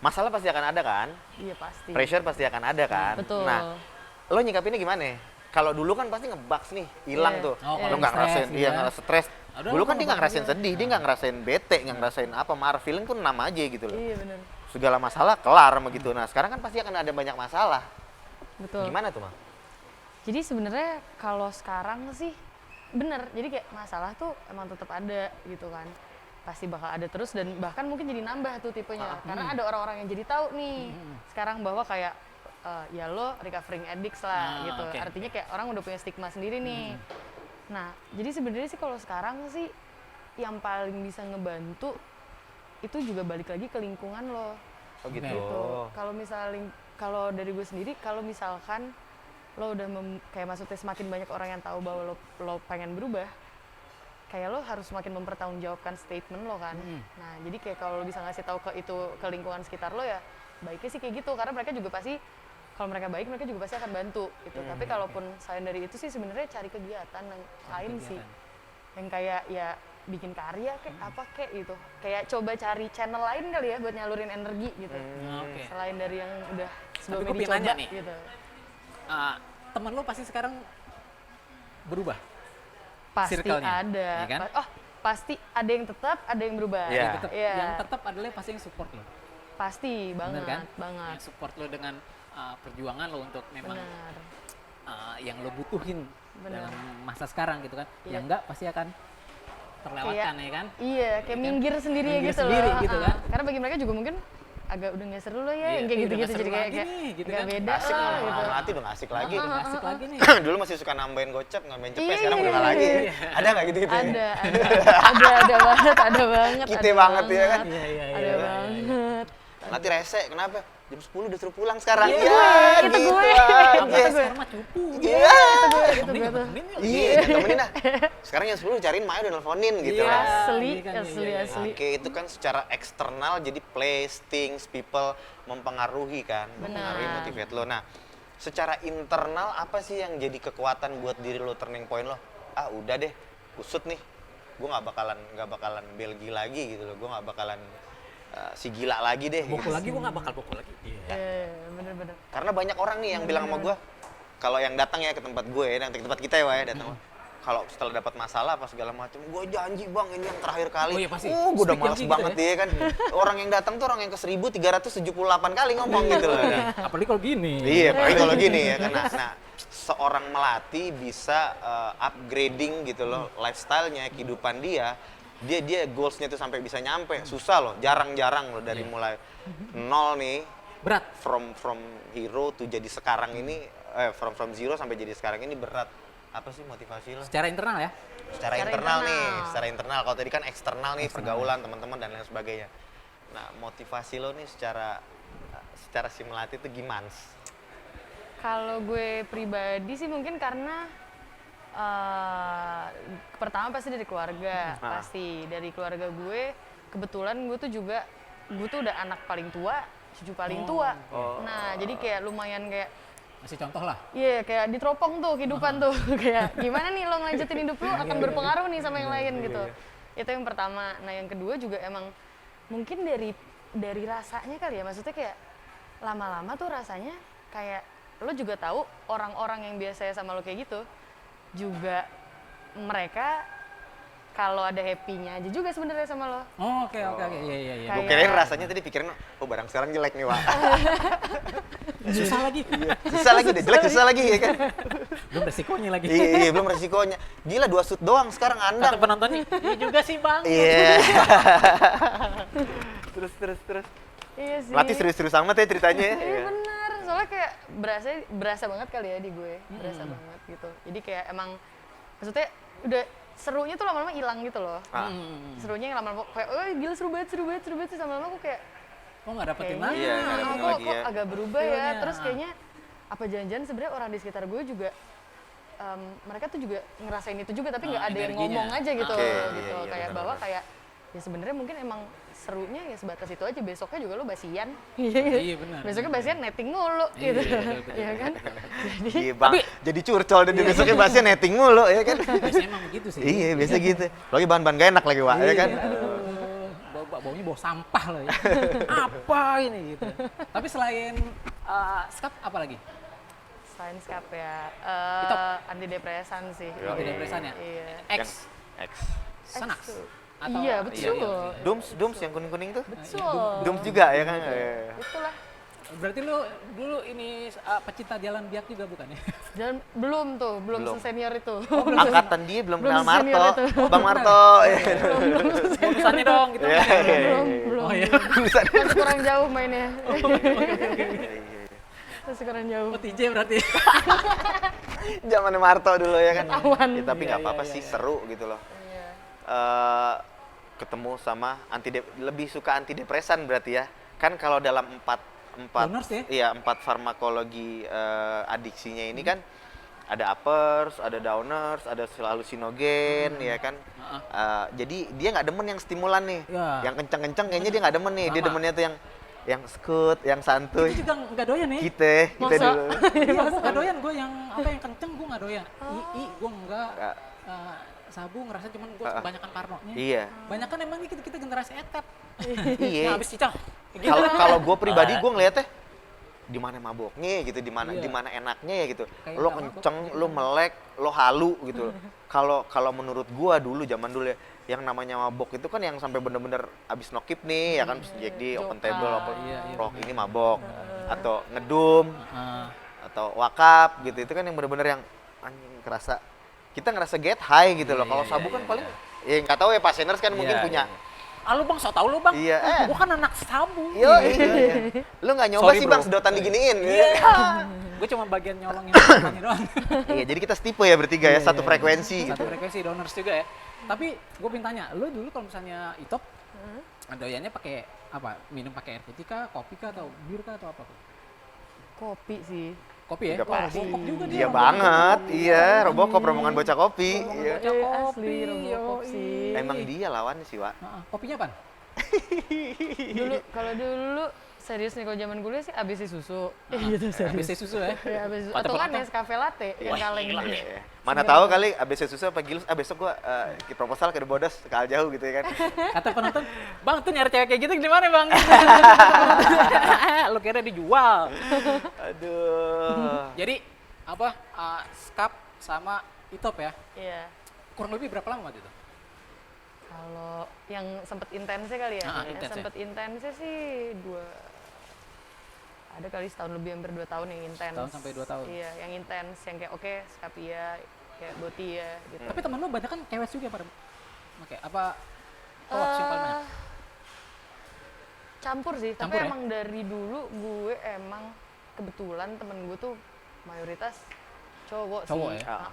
masalah pasti akan ada kan, Iya pasti. pressure pasti akan ada kan. Betul. Nah, lo nyikapinnya gimana? Kalau dulu kan pasti ngebaks nih, hilang Iya. tuh. Oh, Lo kalau nggak stres ngerasain, gitu iya ya. nggak stres. Udah, Dulu lo kan dia nggak ngebaks ngerasain aja. sedih, dia nggak ngerasain bete, nggak ngerasain apa, marah, feeling pun nama aja gitu loh. Iya benar. Segala masalah kelar sama gitu. Nah, sekarang kan pasti akan ada banyak masalah. Betul. Gimana tuh, Mang? Jadi sebenarnya kalau sekarang sih bener. Jadi kayak masalah tuh emang tetap ada gitu kan. Pasti bakal ada terus dan bahkan mungkin jadi nambah tuh tipenya. Karena ada orang-orang yang jadi tahu nih sekarang bahwa kayak ya lo recovering addicts lah gitu. oke. Artinya kayak orang udah punya stigma sendiri nih. Nah, jadi sebenarnya sih kalau sekarang sih yang paling bisa ngebantu itu juga balik lagi ke lingkungan lo. Oh gitu. Gitu. Kalau misalnya kalau dari gue sendiri, kalau misalkan lo udah kayak maksudnya semakin banyak orang yang tahu bahwa lo pengen berubah, kayak lo harus semakin mempertanggungjawabkan statement lo kan. Nah, jadi kayak kalau lo bisa ngasih tahu ke lingkungan sekitar lo ya, baiknya sih kayak gitu karena mereka juga pasti kalau mereka baik mereka juga pasti akan bantu gitu. Tapi kalaupun selain dari itu sih sebenarnya cari kegiatan yang lain sih. Yang kayak ya bikin karya kayak apa kayak gitu. Kayak coba cari channel lain kali ya buat nyalurin energi gitu. Oke. Selain dari yang udah Tapi sebelumnya gue pengen dicoba nanya nih. gitu. Temen lo pasti sekarang berubah. Pasti Circle-nya, ada. iya kan? Pasti ada yang tetap, ada yang berubah. Iya. Yang tetap adalah pasti yang support lo. Pasti banget, Bener kan? banget. Yang support lo dengan perjuangan lo untuk memang Benar. yang lo butuhin Bener. dalam masa sekarang gitu kan. Iya. Yang enggak pasti akan terlewatkan ya kan. Iya, kayak kan? minggir sendiri Minggir gitu sendiri loh. gitu kan. Karena bagi mereka juga mungkin agak udah nggak seru loh ya, Iya, yang kayak udah gitu-gitu nggak jadi seru kayak lagi nih, gitu nggak kan. beda Asik lah lah, gitu. melatih udah nggak asik lagi. Udah asik lagi nih. Dulu masih suka nambahin gocap, nambahin cepet, Iya, sekarang udah iya, nggak lagi. iya. Ada nggak gitu-gitu? Ada banget, ada banget. Kita ada banget ya kan? Iya, iya, Ada iya, iya, banget. Nanti rese, kenapa? Jam 10 udah suruh pulang sekarang. Iya, Iya, itu gitu gue. aja. Itu gue. Sekarang mah cupu. Iya. Itu gue tuh. Iya, jangan temenin lah. Sekarang jam 10 cariin Maya udah nelfonin gitu. Iya. Asli, Iya kan, iya, asli, iya. asli. Oke, itu kan secara eksternal jadi place, things, people mempengaruhi kan, mempengaruhi Benar. motivate lo. Nah, secara internal apa sih yang jadi kekuatan buat diri lo, turning point lo? Ah, udah deh, usut nih. Gue nggak bakalan belgi lagi gitu loh. Gue nggak bakalan si gila lagi deh. Bokul gitu. lagi gue nggak bakal bokul lagi. Iya, bener-bener. Karena banyak orang nih yang bilang sama gue, kalau yang datang ya ke tempat gue, yang ke tempat kita ya, Wak, ya datang. Kalau setelah dapat masalah apa segala macam, gue janji bang ini yang terakhir kali. Oh iya, pasti. Gue udah Speak malas janji gitu banget ya kan. Orang yang datang tuh orang yang ke 1378 kali ngomong gitu loh. Nah, Apalagi kalau gini. iya, paling kalau gini ya kan. Nah, seorang melatih bisa upgrading gitu loh lifestyle-nya, kehidupan dia goals-nya tuh sampai bisa nyampe. Susah loh, jarang-jarang loh dari mulai nol nih, Berat. from hero to jadi sekarang ini, from zero sampai jadi sekarang ini berat. Apa sih motivasi lo? Secara internal ya. Secara internal nih, secara internal. Kalau tadi kan eksternal nih, pergaulan teman-teman dan lain sebagainya. Nah, motivasi lo nih secara si melatih itu gimana? Kalau gue pribadi sih mungkin karena pertama pasti dari keluarga, pasti dari keluarga gue. Kebetulan gue tuh udah anak paling tua, cucu paling tua. Nah, jadi kayak lumayan kayak Masih contoh lah. iya, kayak diteropong tuh kehidupan tuh. Kayak gimana nih lo ngelanjutin hidup lo akan berpengaruh nih sama yang lain gitu. Itu yang pertama. Nah, yang kedua juga emang mungkin dari rasanya kali ya. Maksudnya kayak lama-lama tuh rasanya kayak lo juga tahu orang-orang yang biasanya sama lo kayak gitu juga mereka kalau ada happy-nya aja juga sebenarnya sama lo. Oh, oke. Iya. Gue Kayak- kirain rasanya tadi pikirin, oh barang sekarang jelek nih, Wak. Susah lagi. Susah lagi deh, jelek susah lagi ya kan. Belum resikonya lagi. Iya, belum resikonya. Gila 2 shoot doang sekarang Kata andang. penontonnya, iya juga sih bang. Iya. terus. Iya sih. Melatih serius-serius amat ya ceritanya ya. Iya benar, soalnya kayak berasa banget kali ya di gue, berasa banget gitu. Jadi kayak emang maksudnya udah serunya tuh lama-lama hilang gitu loh. Serunya yang lama-lama kayak oh gila seru banget terus lama-lama aku kayak Kok nggak dapetin kayaknya lagi? Iya, nggak dapetin kok lagi ya. agak berubah ya. Feelnya. Terus kayaknya apa jangan-jangan sebenarnya orang di sekitar gue juga mereka tuh juga ngerasain itu juga tapi nggak ada yang energinya. ngomong aja gitu Oke, gitu iya, kayak benar-benar. bahwa kayak ya sebenarnya mungkin emang serunya ya sebatas itu aja, besoknya juga lo basian. Iya, benar. Besoknya basian netting mulu Iya, gitu. betul. Iya kan? Jadi Iya, Bang. Jadi curcol dan besoknya bahasnya netting mulu ya kan. Biasanya emang begitu sih. Iya, biasa gitu. Lagi bahan-bahan gak enak lagi, Wak, ya kan. Baunya bau sampah loh ya. Apa ini gitu. Tapi selain skap apa lagi? selain skap ya Itu. antidepresan sih. Antidepresan ya? Iya. X, X. Sanax. Iya, betul. Dooms yang kuning-kuning tuh. Betul. Dooms juga ya kan. Iya. Itulah. Berarti lu dulu ini pecinta jalan biak juga bukan ya? Dan belum Belum. senior itu. Angkatan dia belum Belum kenal senior Marto. itu. Bang Marto. Bonusannya dong gitu. Iya, iya. belum. Oh iya. Masih kurang jauh mainnya. Masih kurang jauh. Oh TJ berarti. Zaman Marto dulu ya kan. Ketahuan. Ya, tapi nggak Iya, apa-apa iya, sih, iya. seru gitu loh. Iya. Ketemu sama lebih suka antidepresan berarti ya. Kan kalau dalam empat Downers ya? iya, 4 farmakologi adiksinya ini kan ada uppers, ada downers, ada halusinogen, ya kan. Jadi dia nggak demen yang stimulan nih, Ya. yang kenceng-kenceng kayaknya dia nggak demen nih. Dia Sama. demennya tuh yang skut, yang santuy. Itu juga nggak doyan nih. Kita Masa? dulu. Iya, gue nggak doyan. Gue yang apa yang kenceng gue nggak doyan. Gue enggak. Nggak. Sabu ngerasa cuman gue Ah. kebanyakan parnonya. Iya. Banyak kan emang kita generasi etep. Iya. Nah, habis cicah. Kalau gue pribadi gue ngeliatnya di mana maboknya gitu, di mana Iya. enaknya ya gitu. Kayak Lo nggak kenceng, lo melek, lo halu gitu. Kalau menurut gue dulu zaman dulu ya, yang namanya mabok itu kan yang sampai bener-bener abis nokip nih ya kan, Jack di open Jokan. table, open Iya, iya, rock, ini mabok atau ngedum Ah. atau wakap gitu. Itu kan yang bener-bener yang anjing kita ngerasa get high gitu loh. Iya, Kalau iya, sabu iya, kan iya. paling ya nggak tahu ya, Paseners kan mungkin Iya, punya. iya. Ah lu bang, so tau lu bang. Iya, Gua kan anak sabu. Iya. Lu nggak nyoba Sorry, sih bro. bang sedotan diginiin. Gue cuma bagian nyolongin makanannya doang. Iya, jadi kita setipe ya bertiga ya, Iya, satu iya, frekuensi iya. gitu. Satu frekuensi donors juga ya. Tapi gue pengen tanya, lu dulu kalau misalnya Itop, doyannya pakai apa? Minum pakai air putih kah, kopi kah, atau bir kah, atau apa? Kopi sih. Kopi ya? Udah pasti. Robocop juga dia. Iya Robocop. banget, iya. Robocop, rombongan bocah kopi. Rombongan Iya. bocah Asli, kopi, Robocop yoi. sih. Emang dia lawannya sih, Wak. Kopinya apa? Kalau dulu serius nih kalau zaman kuliah sih ABC susu. Gitu serius. ABC susu ya? Ya, ABC susu. Mantap Atau kan banget. Nescafe latte yang kaleng gitu. Iya. Mana tahu kali ABC susu apa Gilus, besok gua proposal ke The Bodas ke Aljauh gitu ya kan. Kata penonton, bang tuh nyari cewek kayak gitu gimana bang? Lu kira dijual. Aduh. Jadi apa? Skap sama Itop ya? Iya. Kurang lebih berapa lama waktu itu? Kalau yang sempet intensnya kali ya, Ah, intens ya. sempet intensnya sih ada kali setahun lebih, hampir 2 tahun yang intens. Setahun sampai 2 tahun. Iya, yang intens, yang kayak oke, Skapia, kayak Botia gitu. Tapi temen lu banyak kan cewek juga pada pakai apa? Cowok sih yang paling banyak. Campur sih, Campur tapi ya? emang dari dulu gue emang kebetulan temen gue tuh mayoritas cowok, Cowok sih. ya? Ah.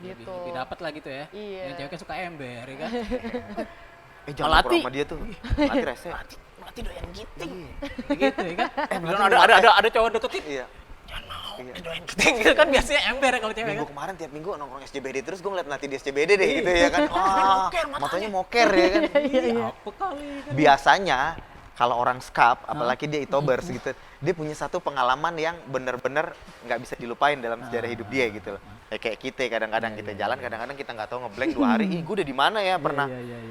Lebih, Gitu. lebih dapat lah gitu ya. Iya. Yang ceweknya suka ember ya kan. Jangan Melati. pura sama dia tuh. Melati rese. Melati doyan gitu. Iya. Gitu ya kan. Melati Ada cowok deketin. Iya. Doyan gitu kan biasanya ember ya kalau cewek Minggu kan. kemarin tiap minggu nongkrong SCBD terus gue ngeliat Melati di SCBD deh gitu ya kan. Wah, matanya moker ya kan. Iya. Apa kali kan. Biasanya kalau orang skap, apalagi dia itobers gitu, dia punya satu pengalaman yang bener-bener nggak bisa dilupain dalam sejarah hidup dia gitu loh. Kayak kita kadang-kadang kita jalan, kadang-kadang kita nggak tahu ngeblank 2 hari, ih gue udah di mana ya, pernah Iya.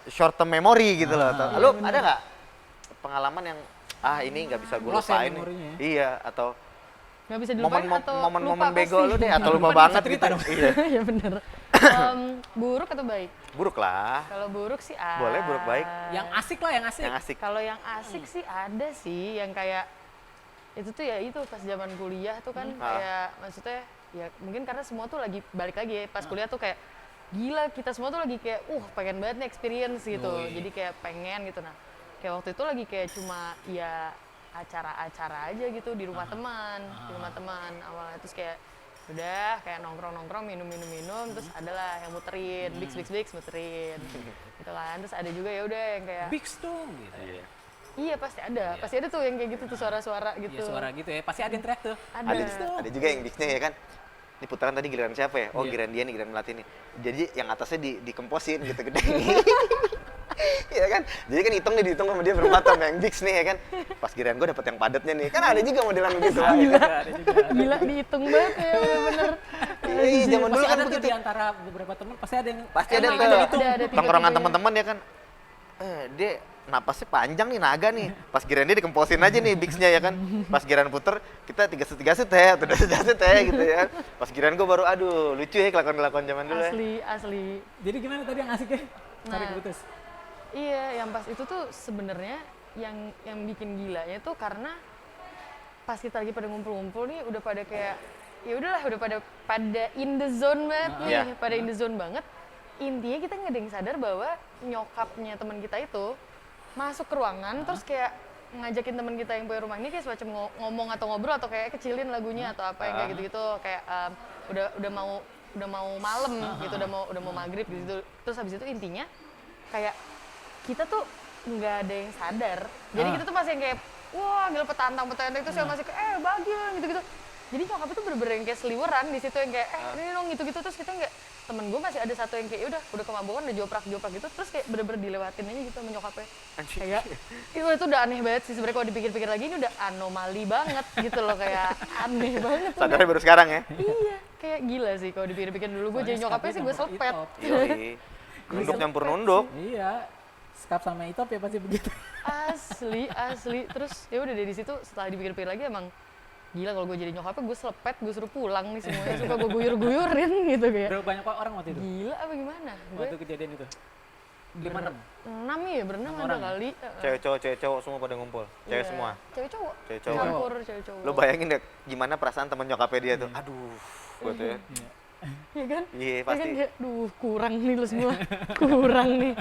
short term memory gitu loh. Lu ada nggak pengalaman yang ini nggak bisa gue Lost ya lupain nih? memorinya ya? Iya, atau Nggak bisa dilupain atau momen-momen lupa bego pasti. lu deh, atau lupa Lupa banget bisa cerita gitu. dong. Iya. Iya bener. Buruk atau baik? Buruk lah, Kalau buruk sih Boleh, buruk baik. Yang asik lah, yang asik. yang asik. Kalau yang asik sih ada sih, yang kayak itu tuh ya itu pas zaman kuliah tuh kan kayak maksudnya ya mungkin karena semua tuh lagi balik lagi ya pas kuliah tuh kayak gila kita semua tuh lagi kayak pengen banget nih experience gitu. Yoi. Jadi kayak pengen gitu. Nah, kayak waktu itu lagi kayak cuma ya acara-acara aja gitu di rumah teman, awalnya terus kayak udah kayak nongkrong minum terus adalah yang muterin Bix muterin gitu kan, terus ada juga ya udah yang kayak Big dong gitu. iya pasti ada tuh yang kayak gitu tuh suara-suara gitu. Iya suara gitu ya, pasti ada yang teriak tuh. Ada juga yang bisnya ya kan. Ini putaran tadi giliran siapa ya? Oh, Iya. giliran dia nih, giliran Melati nih. Jadi yang atasnya dikemposin gitu gede. Iya kan? Jadi kan dihitung sama dia berapa ton yang Bix nih ya kan. Pas giliran gue dapet yang padatnya nih. Kan ada juga modelan begitu. Ada juga. Gila dihitung banget ya bener-bener. Iya, zaman dulu Pasti kan ada tuh begitu. di antara beberapa teman pasti ada yang Pasti ada emang tuh. hitung. Ada Tongkrongan tipe-tipenya. teman-teman ya kan. Dia napasnya panjang nih, naga nih. Pas giliran dia dikemposin aja nih Bix-nya ya kan. Pas giliran puter kita tiga set ya, atau 2 set ya gitu ya kan. Pas giliran gue baru aduh lucu ya kelakuan-kelakuan zaman dulu ya. Asli. Jadi gimana tadi yang asiknya? Tarik Nah. putus. Iya, yang pas itu tuh sebenarnya yang bikin gilanya tuh karena pas kita lagi pada ngumpul-ngumpul nih udah pada kayak ya udahlah udah pada in the zone banget nih, Iya. pada in the zone banget. Intinya kita nggak ada yang sadar bahwa nyokapnya teman kita itu masuk ke ruangan terus kayak ngajakin teman kita yang punya rumah ini kayak semacam ngomong atau ngobrol atau kayak kecilin lagunya atau apa yang kayak gitu-gitu kayak udah mau malam gitu, udah mau maghrib gitu. Terus habis itu intinya kayak kita tuh nggak ada yang sadar. Jadi kita tuh masih yang kayak wah gila petantang itu saya masih kayak bagian gitu-gitu. Jadi nyokap itu bener-bener yang kayak seliweran di situ yang kayak ini dong gitu-gitu, terus kita kayak temen gue masih ada satu yang kayak udah kemabukan udah joprak gitu, terus kayak bener-bener dilewatin aja gitu sama nyokapnya. Anjing. Kayak itu udah aneh banget sih sebenarnya kalau dipikir-pikir lagi, ini udah anomali banget gitu loh, kayak aneh banget. Sadarnya baru sekarang ya. Iya, kayak gila sih kalau dipikir-pikir dulu gue jadi nyokapnya sih gue selepet. Yoi. Nunduk nyampur nunduk. Iya, skap sama Itop ya pasti begitu. Asli. Terus ya udah dari situ setelah dipikir-pikir lagi emang gila kalau gue jadi nyokapnya gue selepet, gue suruh pulang nih semuanya, suka gue guyur-guyurin gitu kayak. Berapa banyak orang waktu itu? Gila apa gimana? Gue Waktu kejadian itu? 5-6? 6 ya, berenam ada orang ya? kali. Cewek cowok semua pada ngumpul. Cewek Iya. semua. Cewek cowok. Cewek cowok. Campur cewek cowok. Lo bayangin deh gimana perasaan teman nyokapnya dia tuh. Aduh, gue tuh ya. Iya kan? Iya Ya pasti. kan kayak, duh kurang nih lo semua, kurang nih.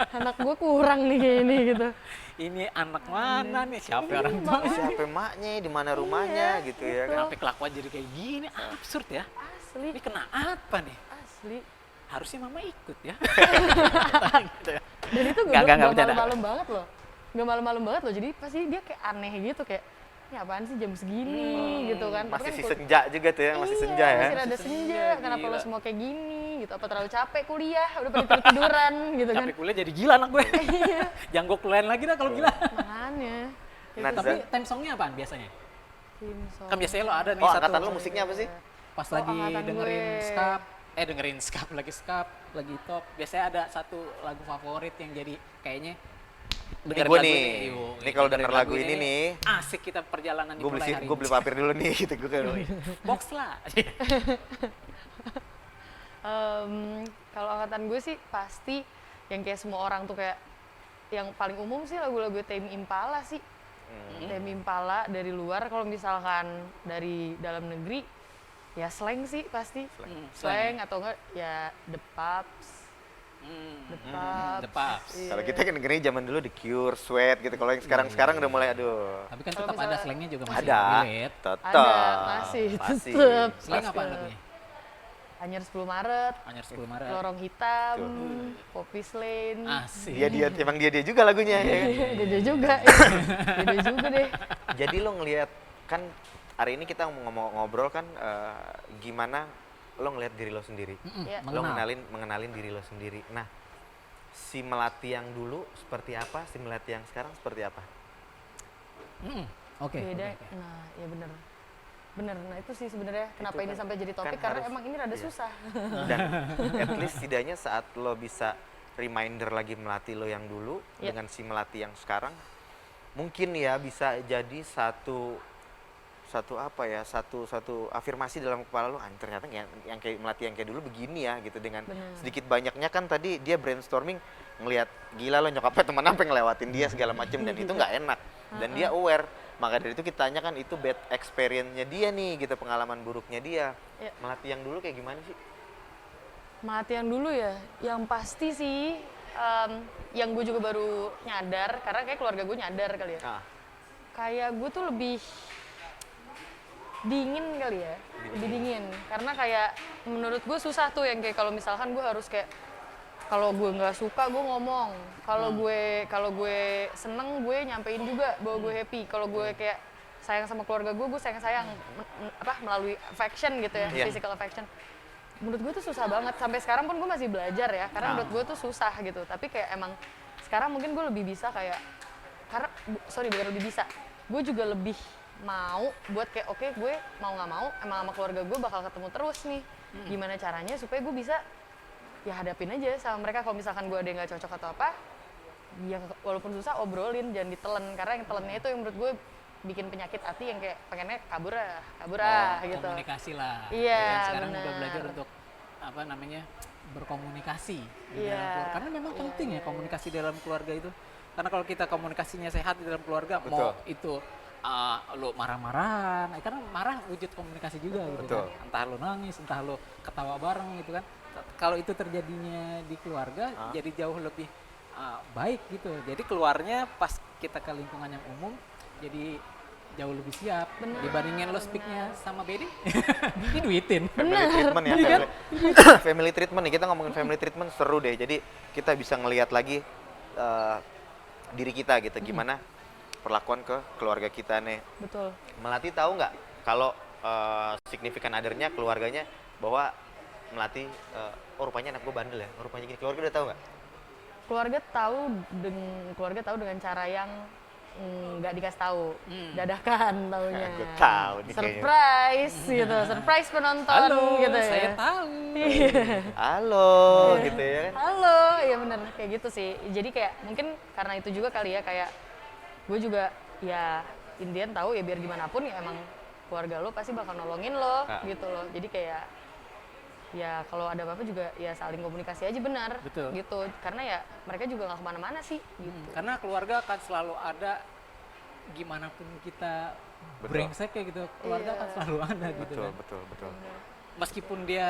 Anak gue kurang nih kayak ini gitu. Ini anak mana nih? Siapa Iya, orang tua? Siapa emaknya, di mana rumahnya Iya, gitu ya kan. Sampai kelakuan jadi kayak gini, absurd ya. Asli, Ini kena apa nih? asli. Harusnya mama ikut ya. Dan itu Nggak, gak bercanda. malam-malam banget loh. Gak malam-malam banget loh, jadi pasti dia kayak aneh gitu, kayak ini apaan sih jam segini gitu kan. Tapi Masih kan si kul- senja juga tuh ya, masih Iya, senja ya. masih ada senja, kenapa lo semua kayak gini gitu, apa terlalu capek kuliah, udah pada tiduran gitu kan. Capek kuliah jadi gila anak gue. Jangan gue kuliahin lagi dah kalau gila. Makanya. Nah, Itu Tapi sih theme songnya apaan biasanya? tim song. Kan biasanya lo ada nih Oh, satu. angkatan lo musiknya apa sih? Pas Oh, lagi angkatan dengerin gue. skap, lagi top. Biasanya ada satu lagu favorit yang jadi kayaknya dengerin gua lagu nih. ini. Yuk, Nih kalau dengerin denger lagu ini nih. asik kita perjalanan Gue dimulai hari gue beli papir dulu nih gitu gue kan. box lah. Kalau angkatan gue sih pasti yang kayak semua orang tuh kayak yang paling umum sih lagu-lagu Tame Impala sih. Tame Impala dari luar, kalau misalkan dari dalam negeri ya slang sih pasti. Slang atau enggak ya The Pups. The Pups. The Pups. Iya. Kalau kita kan dengerin zaman dulu The Cure, Sweat gitu. Kalau yang sekarang udah mulai aduh. Tapi kan Kalau tetap ada misalnya- slangnya juga masih Ada. relate. Tetap. Ada, masih Masih. tetep. Slang apa lagunya? Anyar 10 Maret, Anyar 10 Maret. Lorong Hitam, Poppy Lane. Asik. Dia emang dia juga lagunya ya. kan? Dede juga, ya. Dede juga deh. Jadi lo ngelihat kan hari ini kita ngobrol kan gimana lo ngelihat diri lo sendiri. Ya. Lo mengenalin diri lo sendiri. Nah, si Melati yang dulu seperti apa, si Melati yang sekarang seperti apa? Oke. Beda. oke. Nah, ya bener. Nah itu sih sebenarnya kenapa Itu ini kan- sampai jadi topik, kan karena harus- emang ini rada iya. susah. Dan at least setidaknya saat lo bisa reminder lagi Melati lo yang dulu Iya. dengan si Melati yang sekarang, mungkin ya bisa jadi satu apa ya, satu afirmasi dalam kepala lo, ternyata yang kayak Melati yang kayak dulu begini ya gitu. Dengan Bener. sedikit banyaknya kan tadi dia brainstorming ngelihat gila lo nyokapnya temen apa yang ngelewatin dia segala macem, dan itu nggak enak dan dia aware. Maka dari itu kita tanya kan itu bad experience-nya dia nih gitu, pengalaman buruknya dia. Iya. Melati yang dulu kayak gimana sih? Mati yang dulu ya, yang pasti sih yang gue juga baru nyadar, karena kayak keluarga gue nyadar kali ya. Ah, Kayak gue tuh lebih dingin kali ya, lebih dingin. Karena kayak menurut gue susah tuh yang kayak kalau misalkan gue harus kayak kalau gue nggak suka gue ngomong, kalau gue seneng gue nyampein juga bahwa gue happy, kalau gue kayak sayang sama keluarga gue sayang melalui affection gitu ya, Iya. physical affection. Menurut gue tuh susah banget, sampai sekarang pun gue masih belajar ya, karena menurut gue tuh susah gitu. Tapi kayak emang sekarang mungkin gue lebih bisa kayak, karena bukan lebih bisa, gue juga lebih mau buat kayak oke, gue mau nggak mau emang sama keluarga gue bakal ketemu terus nih. Gimana caranya supaya gue bisa ya hadapin aja sama mereka. Kalau misalkan gue ada yang nggak cocok atau apa, ya walaupun susah obrolin, jangan ditelen, karena yang telennya itu yang menurut gue bikin penyakit hati, yang kayak pengennya kabur gitu. Komunikasi lah. Iya, Ya kan, sekarang udah benar. belajar untuk apa namanya berkomunikasi di Iya. dalam keluarga. Karena memang penting ya komunikasi dalam keluarga itu. Karena kalau kita komunikasinya sehat di dalam keluarga, mau Betul. itu lo marah-marahan, karena marah wujud komunikasi juga gitu Betul. kan. Entah lo nangis, entah lo ketawa bareng gitu kan. Kalau itu terjadinya di keluarga, jadi jauh lebih baik gitu. Jadi keluarnya pas kita ke lingkungan yang umum, jadi jauh lebih siap dibandingin lo speaknya sama Bedi. Diduitin. family treatment ya, Iya family treatment nih, kita ngomongin family treatment seru deh. Jadi kita bisa ngelihat lagi diri kita gitu, gimana perlakuan ke keluarga kita nih. Betul. Melati tahu nggak kalau signifikan other-nya, keluarganya, bahwa Melati, oh rupanya anak gue bandel ya, oh, rupanya gini. Keluarga udah tahu nggak? Keluarga tahu dengan cara yang nggak dikasih tahu, dadakan taunya. Gue tahu nih kayaknya. Surprise gitu, surprise penonton Halo, gitu ya. saya tahu. Halo, gitu ya kan? Halo, ya bener kayak gitu sih. Jadi kayak mungkin karena itu juga kali ya, kayak gue juga ya Indian tahu ya biar gimana pun ya emang keluarga lo pasti bakal nolongin lo gitu loh. Jadi kayak ya kalau ada apa-apa juga ya saling komunikasi aja benar. Betul. Gitu. Karena ya mereka juga nggak kemana-mana sih. Gitu. Karena keluarga akan selalu ada gimana pun kita brengsek kayak gitu, keluarga Iya. akan selalu ada gitu Betul, kan. betul. Meskipun dia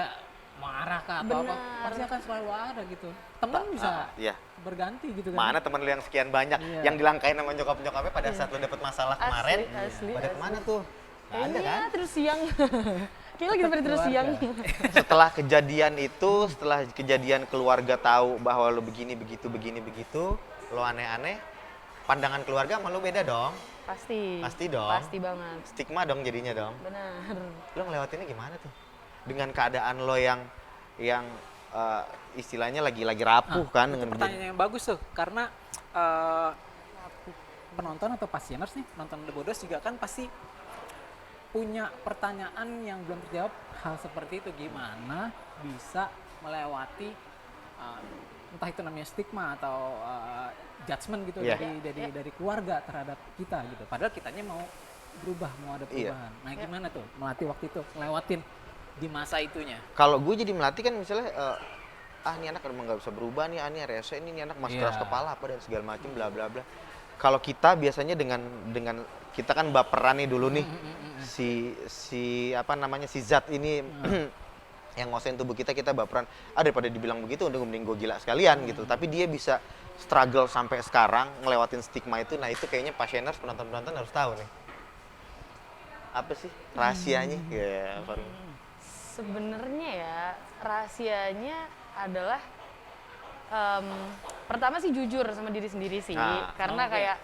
marah kah atau apa, Benar. pasti akan selalu ada gitu. Teman bisa Iya. berganti gitu kan. Mana temen lu yang sekian banyak, Iya. yang dilangkain sama nyokap-nyokapnya pada saat lu dapet masalah kemarin, Asli. pada kemana tuh? Nggak ada Iya, kan? terus siang. Kayaknya lagi seperti terus siang. Setelah kejadian itu, setelah kejadian keluarga tahu bahwa lu begini begitu, lu aneh-aneh, pandangan keluarga sama lu beda dong. Pasti. Pasti dong. Pasti banget. Stigma dong jadinya dong. Benar. Lu ngelewatinnya gimana tuh? Dengan keadaan lo yang istilahnya lagi rapuh kan dengan Pertanyaan yang bagus tuh, karena penonton atau pasieners nih, penonton The Bodos juga kan pasti punya pertanyaan yang belum terjawab hal seperti itu. Gimana bisa melewati entah itu namanya stigma atau judgement gitu Iya. dari keluarga terhadap kita gitu. Padahal kitanya mau berubah, mau ada Iya. perubahan. Nah gimana tuh melatih waktu itu, ngelewatin di masa itunya? Kalau gue jadi melatih kan misalnya ini anak emang nggak bisa berubah nih, ini rese ini anak mas keras Iya. kepala apa dan segala macam bla bla bla. Kalau kita biasanya dengan kita kan baperan nih dulu nih, si apa namanya si zat ini yang ngosain tubuh kita baperan. Daripada dibilang begitu udah mending gue gila sekalian gitu. Tapi dia bisa struggle sampai sekarang ngelewatin stigma itu. Nah itu kayaknya pasieners, penonton harus tahu nih. Apa sih rahasianya? Ya, Faru. Sebenarnya ya rahasianya adalah pertama sih jujur sama diri sendiri sih, karena kayak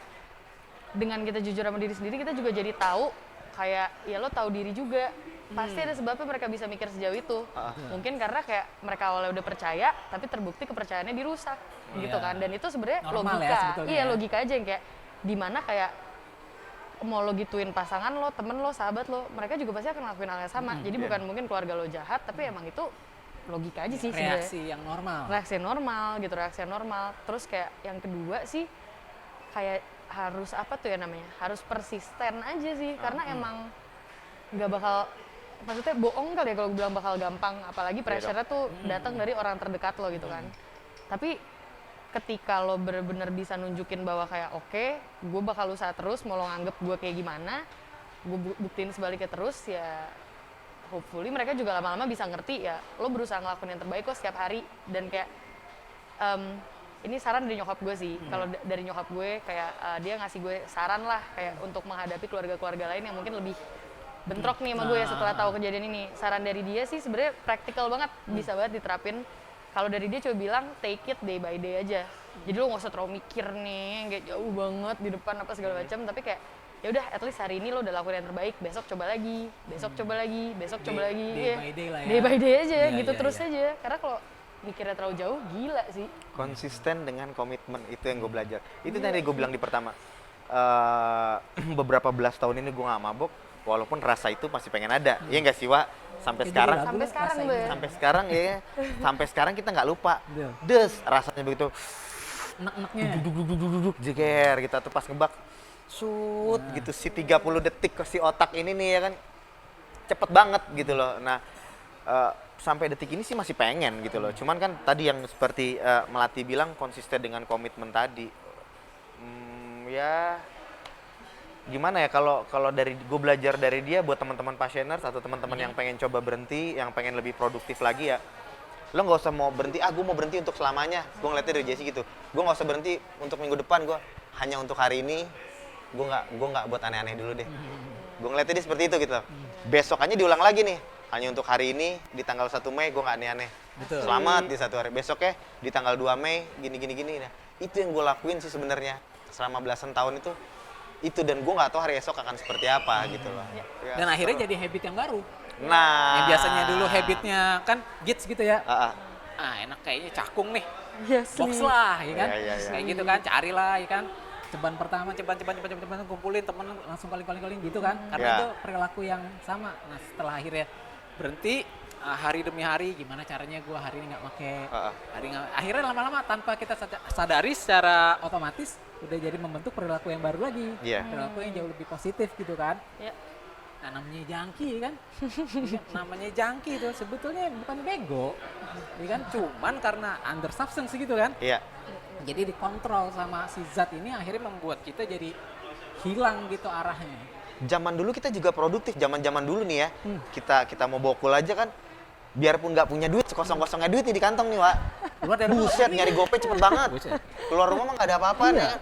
dengan kita jujur sama diri sendiri kita juga jadi tahu kayak ya lo tahu diri juga pasti ada sebabnya mereka bisa mikir sejauh itu. Mungkin karena kayak mereka awalnya udah percaya tapi terbukti kepercayaannya dirusak gitu kan, dan itu sebenarnya Normal ya logika. sebetulnya Iya ya. logika aja yang kayak dimana kayak mau lo gituin pasangan lo, temen lo, sahabat lo, mereka juga pasti akan ngelakuin hal yang sama. Jadi bukan mungkin keluarga lo jahat, tapi emang itu logika aja sih sebenarnya. Reaksi yang normal. Reaksi normal gitu, reaksi normal. Terus kayak yang kedua sih kayak harus apa tuh ya namanya? Harus persisten aja sih, karena emang nggak bakal, maksudnya bohong kali ya kalau bilang bakal gampang, apalagi pressure-nya tuh datang dari orang terdekat lo gitu kan. Tapi ketika lo bener-bener bisa nunjukin bahwa kayak oke, gue bakal usaha terus, mau lo nganggep gue kayak gimana, gue buktiin sebaliknya terus ya, hopefully mereka juga lama-lama bisa ngerti ya lo berusaha ngelakuin yang terbaik kok setiap hari. Dan kayak ini saran dari nyokap gue sih, kalau dari nyokap gue kayak dia ngasih gue saran lah kayak untuk menghadapi keluarga-keluarga lain yang mungkin lebih bentrok nih sama gue ya setelah tahu kejadian ini. Saran dari dia sih sebenarnya praktikal banget, bisa banget diterapin. Kalau dari dia coba bilang take it day by day aja. Jadi lo nggak usah terlalu mikir nih kayak jauh banget di depan apa segala macam, tapi kayak ya udah at least hari ini lo udah lakuin yang terbaik, besok coba lagi, besok coba lagi, besok coba lagi. Day by day lah ya. Day by day aja Iya, gitu iya, terus iya. aja. Karena kalau mikirnya terlalu jauh gila sih. Konsisten dengan komitmen itu yang gue belajar. Itu tadi gue bilang di pertama. Beberapa belas tahun ini gue nggak mabok, walaupun rasa itu masih pengen ada. Iya nggak sih, Wak? Sampai Itu sekarang. lagu Sampai sekarang rasain. gue. Sampai sekarang ya. Sampai sekarang kita nggak lupa. Betul. Des rasanya begitu. Enak-enaknya. Duduk jeger gitu tuh pas ngebak. Sut gitu si 30 detik ke si otak ini nih ya kan. Cepet banget gitu loh. Nah, sampai detik ini sih masih pengen gitu loh. Cuman kan tadi yang seperti Melati bilang konsisten dengan komitmen tadi. Ya gimana ya, kalau dari gue belajar dari dia buat teman-teman pasieners atau teman-teman yang pengen coba berhenti, yang pengen lebih produktif lagi ya, lo nggak usah mau berhenti, gue mau berhenti untuk selamanya. Gue ngeliatnya dari Jesse gitu, gue nggak usah berhenti untuk minggu depan, gue hanya untuk hari ini, gue nggak buat aneh-aneh dulu deh. Gue ngeliatnya dia seperti itu gitu. Besokannya diulang lagi nih, hanya untuk hari ini di tanggal 1 Mei gue nggak aneh-aneh. Betul. Selamat di satu hari, besoknya di tanggal 2 Mei gini. Nah, itu yang gue lakuin sih sebenarnya selama belasan tahun itu. itu, dan gue nggak tahu hari esok akan seperti apa gitu loh. Ya, Dan akhirnya seru. jadi habit yang baru. Nah, Yang biasanya dulu habitnya kan gits gitu ya. Ah, ah. Enak kayaknya cakung nih. Yes, Box lah, ya kan? Iya, iya, iya. Kayak gitu kan, carilah, ya kan? Ceban pertama, ceban, kumpulin temen langsung kali gitu kan? Karena Iya. itu perilaku yang sama. Nah setelah akhirnya berhenti, hari demi hari, gimana caranya gue hari ini nggak pakai, akhirnya lama-lama tanpa kita sadari secara otomatis udah jadi membentuk perilaku yang baru lagi, Iya. perilaku yang jauh lebih positif gitu kan. Ya. Nah namanya jangki kan, Iya, namanya jangki itu sebetulnya bukan bego, ya kan? Cuman karena under substance gitu kan, Iya. jadi dikontrol sama si zat ini akhirnya membuat kita jadi hilang gitu arahnya. Zaman dulu kita juga produktif, zaman dulu nih ya. Kita mau bokul aja kan, biarpun nggak punya duit, sekosong-kosongnya duit nih di kantong nih, Wak. Keluar dari rumah, Buset, nyari gopay cepet banget. Buset. Keluar rumah mah nggak ada apa-apa nih kan.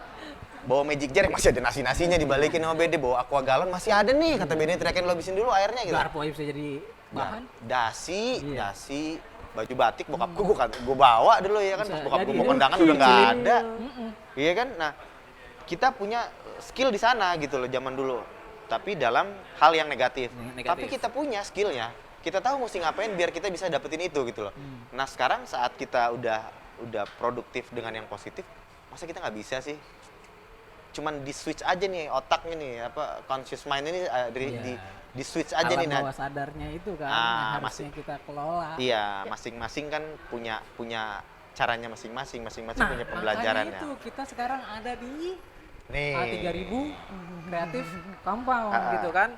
Bawa magic jar masih ada nasi-nasinya dibalikin sama BD, bawa aqua galon masih ada nih, kata BD teriakin lo habisin dulu airnya gitu. Garpo aja bisa jadi bahan. Dasi, Iya. baju batik bokap gue bawa dulu ya kan, Bisa pas bokap gue jadi. mau kondangan udah nggak Kecil. ada. Iya kan? Nah, kita punya skill di sana gitu loh zaman dulu. Tapi dalam hal yang negatif. Negatif. Tapi kita punya skillnya. Kita tahu mesti ngapain biar kita bisa dapetin itu gitu loh. Nah, sekarang saat kita udah produktif dengan yang positif, masa kita nggak bisa sih? Cuman di switch aja nih otaknya nih, apa conscious mind ini di switch aja Alam nih. Nah, bawah sadarnya itu kan Ah, yang harusnya kita kelola. iya, masing-masing kan punya caranya masing-masing, punya Makanya pembelajarannya. itu kita sekarang ada di Nih. 3000 kreatif compound Ah. gitu kan.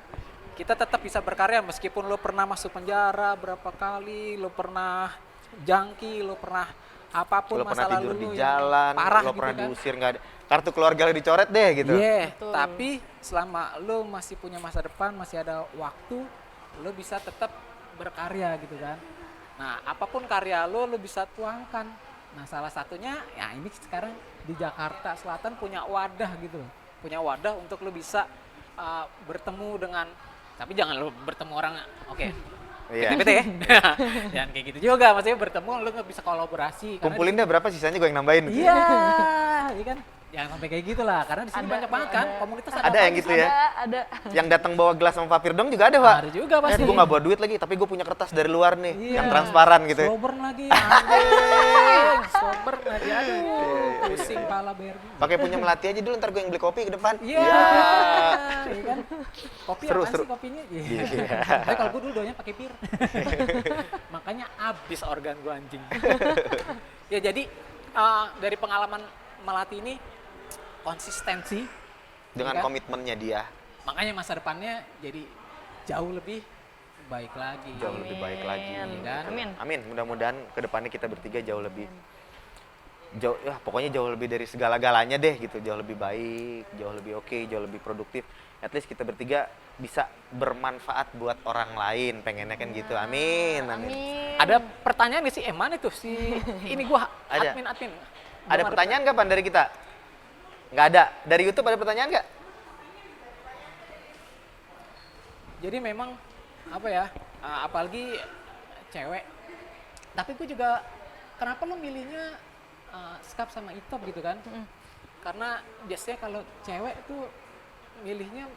Kita tetap bisa berkarya meskipun lo pernah masuk penjara berapa kali, lo pernah jangki, lo pernah apapun Lo pernah masa tidur lalu di lo yang jalan, parah lo gitu pernah kan. diusir, nggak ada kartu keluarga lo dicoret deh gitu. Iya, Betul. tapi selama lo masih punya masa depan, masih ada waktu, lo bisa tetap berkarya gitu kan. Nah, apapun karya lo bisa tuangkan. Nah, salah satunya ya ini sekarang di Jakarta Selatan punya wadah gitu. Punya wadah untuk lo bisa bertemu dengan, tapi jangan lo bertemu orang, oke. Iya. PT ya. Jangan kayak gitu juga, maksudnya bertemu lo nggak bisa kolaborasi. karena Kumpulin deh berapa sisanya gue yang nambahin. Iya, iya kan? Jangan sampai kayak gitu lah, karena di sini Ada, banyak banget kan, ada. komunitas Ada yang apa gitu aja. ya? Ada. Yang datang bawa gelas sama papir dong juga ada, Pak. Ada juga pasti. Gue nggak bawa duit lagi, tapi gue punya kertas dari luar nih, Iya. yang transparan gitu. Slow burn lagi, anjing. Slow burn lagi, aduh. Iya, Pusing pala bayar. Pakai punya melati aja dulu, ntar gue yang beli kopi ke depan. Iya, iya kan? Kopi Seru, apaan seru. sih kopinya? Iya. Iya. Tapi kalau gue dulu doanya pakai bir. Makanya abis organ gue anjing. Ya jadi dari pengalaman Melati ini konsistensi Dengan ya kan? komitmennya dia. Makanya masa depannya jadi jauh lebih baik lagi. Jauh lebih baik lagi. Amin. Kan? Amin. Amin. Mudah-mudahan kedepannya kita bertiga jauh lebih pokoknya jauh lebih dari segala-galanya deh gitu, jauh lebih baik, jauh lebih oke, jauh lebih produktif. At least kita bertiga bisa bermanfaat buat orang lain, pengennya kan gitu. Amin. Amin. Amin. Ada pertanyaan nggak sih? Mana tuh si ini gua Ada. admin. Ada pertanyaan nggak Pan dari kita? Nggak ada. Dari YouTube ada pertanyaan nggak? Jadi memang apa ya? Apalagi cewek. Tapi gue juga kenapa lo milihnya skap sama itop gitu kan? Karena biasanya kalau cewek tuh milihnya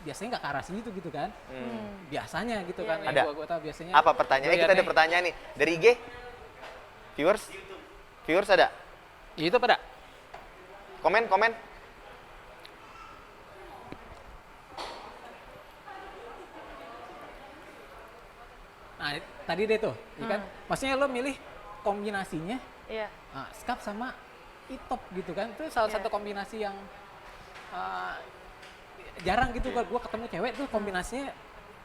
biasanya nggak ke arah situ gitu kan? Biasanya gitu kan? Ada. Gua tahu biasanya. Apa pertanyaannya? Kita ada pertanyaan nih dari IG. Viewers ada? YouTube ada. Komen. Nah, tadi deh tuh, ya kan? Maksudnya lo milih kombinasinya Iya. skap sama itop gitu kan? Itu salah Iya. satu kombinasi yang jarang gitu. Gua ketemu cewek tuh kombinasinya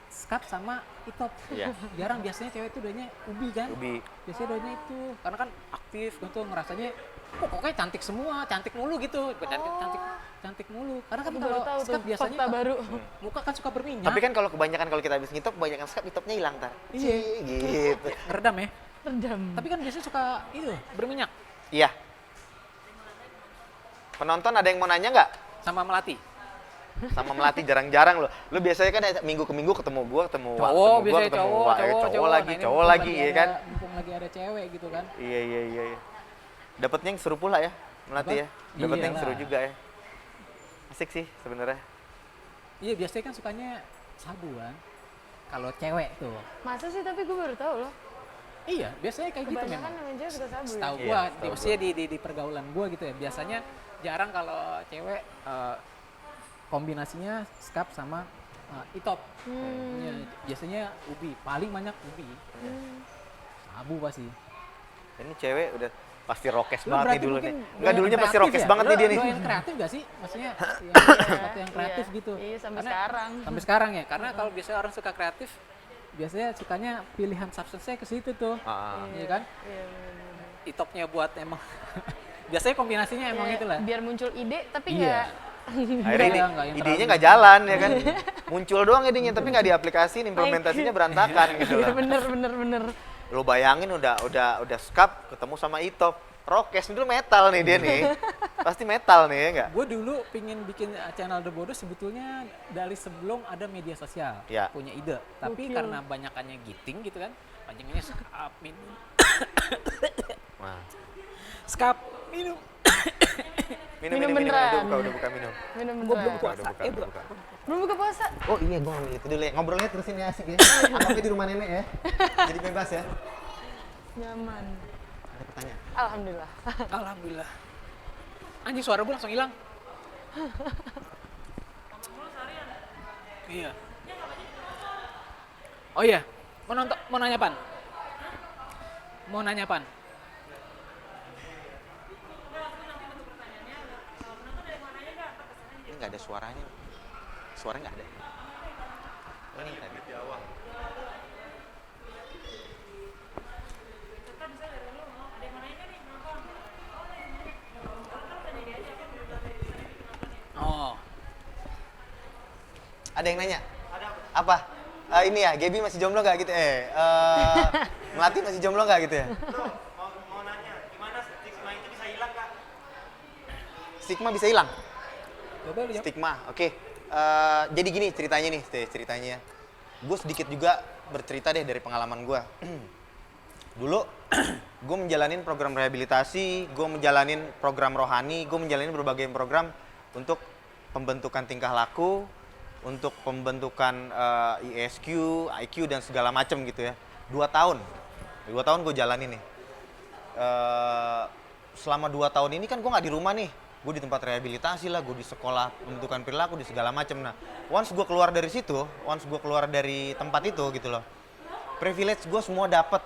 skap sama itop. Iya. Jarang, biasanya cewek tuh doanya ubi kan? Ubi. Biasanya doanya itu, karena kan aktif gitu, ngerasanya kok pokoknya cantik semua, cantik mulu gitu. Cantik mulu. Karena kan Aku kalau baru tahu skap tuh, biasanya fakta baru. muka kan suka berminyak. Tapi kan kalau kita habis ngitop, kebanyakan skap, itopnya hilang tar. Iya. Gitu. ngeredam ya. Redam. Tapi kan biasanya suka itu berminyak. Iya. Penonton ada yang mau nanya nggak? Sama melati. Sama Melati jarang-jarang loh. Lu biasanya kan minggu ke minggu ketemu gua, ketemu Wak, Cowok ketemu gua, biasanya ketemu cowok Wak. lagi. Nah, ini Cowok mumpung lagi lagi ya ada- kan. Mumpung lagi ada cewek gitu kan. Iya. Dapatnya yang seru pula ya. melatih ya. Dapat yang Iyalah. seru juga ya. Asik sih sebenarnya. Iya, biasanya kan sukanya sabu kan. Kalau cewek tuh. Masa sih, tapi gue baru tahu loh. Iya, biasanya kayak gitu Kebanyakan memang. namanya cewek suka sabu ya. Setahu Iya, gua, setahu maksudnya di pergaulan gua gitu ya. Biasanya jarang kalau cewek kombinasinya skap sama itop. Ya, biasanya ubi, paling banyak ubi. Sabu pasti. Ini cewek udah pasti rokes Lu banget nih berarti dulu mungkin nih. Enggak, dulunya pasti kreatif rokes ya? banget nih dia nih. Lo yang kreatif gak sih? Maksudnya sesuatu yang kreatif Iya, gitu. iya, sampai Karena- sekarang. Sampai sekarang ya. Karena kalau biasanya orang suka kreatif, biasanya sukanya pilihan substance-nya ke situ tuh. Iya kan? Iya, bener-bener. Itopnya buat emang biasanya kombinasinya emang Iya, itulah. biar muncul ide tapi Iya. nggak Akhirnya Enggak, enggak yang idenya terlalu- nggak jalan ya kan. Muncul doang idenya tapi nggak diaplikasiin, implementasinya berantakan gitu Iya, lah. bener. Lo bayangin udah skap ketemu sama itop. Rokes dulu metal nih dia nih. Pasti metal nih ya enggak? Gue dulu pingin bikin channel The Bodos sebetulnya dari sebelum ada media sosial. Ya. Punya ide. Tapi Gokil. karena banyakannya giting gitu kan. Panjangannya skap, minum. Nah, Skap, minum. Minum beneran. Udah buka minum. Minum Gue belum beneran. puasa. Udah buka. Belum buka puasa. Oh iya, gue ngambil itu dulu ya. Ngobrolnya terusin ya, asik ya. Anggapnya di rumah nenek ya. Jadi bebas ya. Nyaman. Ada pertanyaan? Alhamdulillah. Alhamdulillah. Anjing suara gue langsung hilang. Iya. Oh iya, mau nanya pan? Mau nanya pan? Ini nggak ada suaranya. Suaranya nggak ada. Ini tadi. Oh, Ada yang nanya? Ada. Apa? Ini ya, Gaby masih jomblo nggak gitu? Melati masih jomblo nggak gitu ya? Mau nanya, gimana stigma itu bisa hilang, Kak? Stigma bisa hilang? coba lu jawab. Stigma, oke. Jadi gini ceritanya nih, ceritanya. Gue sedikit juga bercerita deh dari pengalaman gue. Dulu gue menjalanin program rehabilitasi, gue menjalanin program rohani, gue menjalanin berbagai program untuk pembentukan tingkah laku, untuk pembentukan ISQ, IQ dan segala macam gitu ya. 2 tahun gue jalanin nih. Selama 2 tahun ini kan gue nggak di rumah nih. Gue di tempat rehabilitasi lah, gue di sekolah pembentukan perilaku, di segala macam. Nah, once gue keluar dari situ, once gue keluar dari tempat itu gitu loh, privilege gue semua dapet.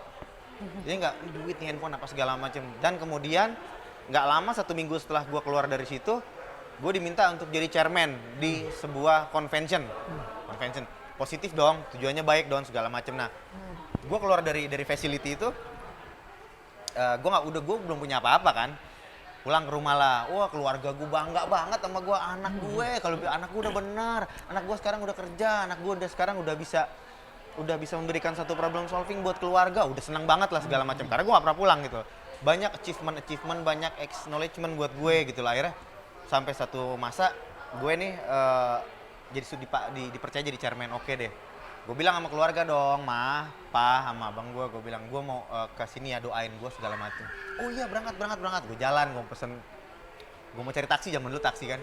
Jadi nggak duit, handphone apa segala macam. Dan kemudian nggak lama 1 minggu setelah gue keluar dari situ, gue diminta untuk jadi chairman di sebuah convention. Positif dong, tujuannya baik dong segala macam. Nah, gue keluar dari facility itu, gue belum punya apa-apa kan. Pulang ke rumah lah, wah keluarga gue bangga banget sama gue, anak gue, kalau anak gue udah benar, anak gue sekarang udah kerja, anak gue sekarang udah bisa memberikan satu problem solving buat keluarga, udah seneng banget lah segala macam. Karena gue gak pernah pulang gitu, banyak achievement, banyak acknowledgement buat gue gitu lah. Akhirnya sampai satu masa gue nih jadi dipercaya jadi chairman, oke deh. Gue bilang sama keluarga dong, ma, pa, sama abang gue bilang gue mau ke sini ya, doain gue segala macam. Oh iya berangkat. Gue jalan, gue pesen, gue mau cari taksi, zaman dulu taksi kan.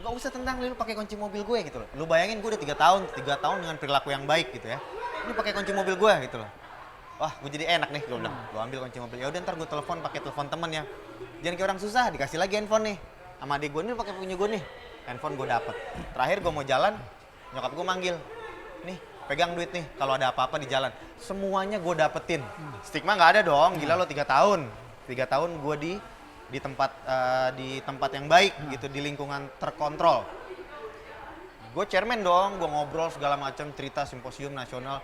Gak usah tentang lu pakai kunci mobil gue gitu loh. Lu bayangin gue udah 3 tahun dengan perilaku yang baik gitu ya. Ini pakai kunci mobil gue gitu loh. Wah, gue jadi enak nih, gue bilang. Gue ambil kunci mobil. Ya udah ntar gue telepon pakai telepon temen ya. Jangan kayak orang susah, dikasih lagi handphone nih. Sama adik gue nih pakai punya gue nih. Handphone gue dapet. Terakhir gue mau jalan, nyokap gue manggil. Nih, pegang duit nih kalau ada apa-apa di jalan. Semuanya gue dapetin. Stigma nggak ada dong, gila lo 3 tahun. 3 tahun gue di tempat yang baik gitu, di lingkungan terkontrol. Gue chairman dong, gue ngobrol segala macam, cerita simposium nasional.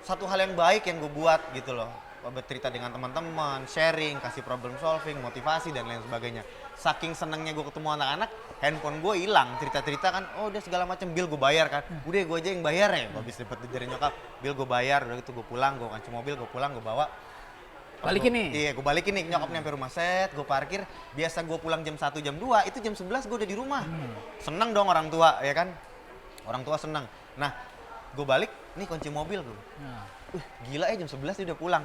Satu hal yang baik yang gue buat gitu loh. Bercerita dengan teman-teman, sharing, kasih problem solving, motivasi dan lain sebagainya. Saking senengnya gue ketemu anak-anak, handphone gue hilang, cerita-cerita kan, oh udah segala macam, bill gue bayar kan. Udah gue aja yang bayar ya, gue habis dapet dari nyokap, bill gue bayar, udah gitu gue pulang, gue kunci mobil, gue pulang, gue bawa. Balikin nih. Iya, gue balikin nih, nyokapnya sampai rumah, set, gue parkir. Biasa gue pulang jam 1, jam 2, itu jam 11 gue udah di rumah. Seneng dong orang tua, ya kan? Orang tua seneng. Nah, gue balik, nih kunci mobil gue. Gila ya jam 11 dia udah pulang.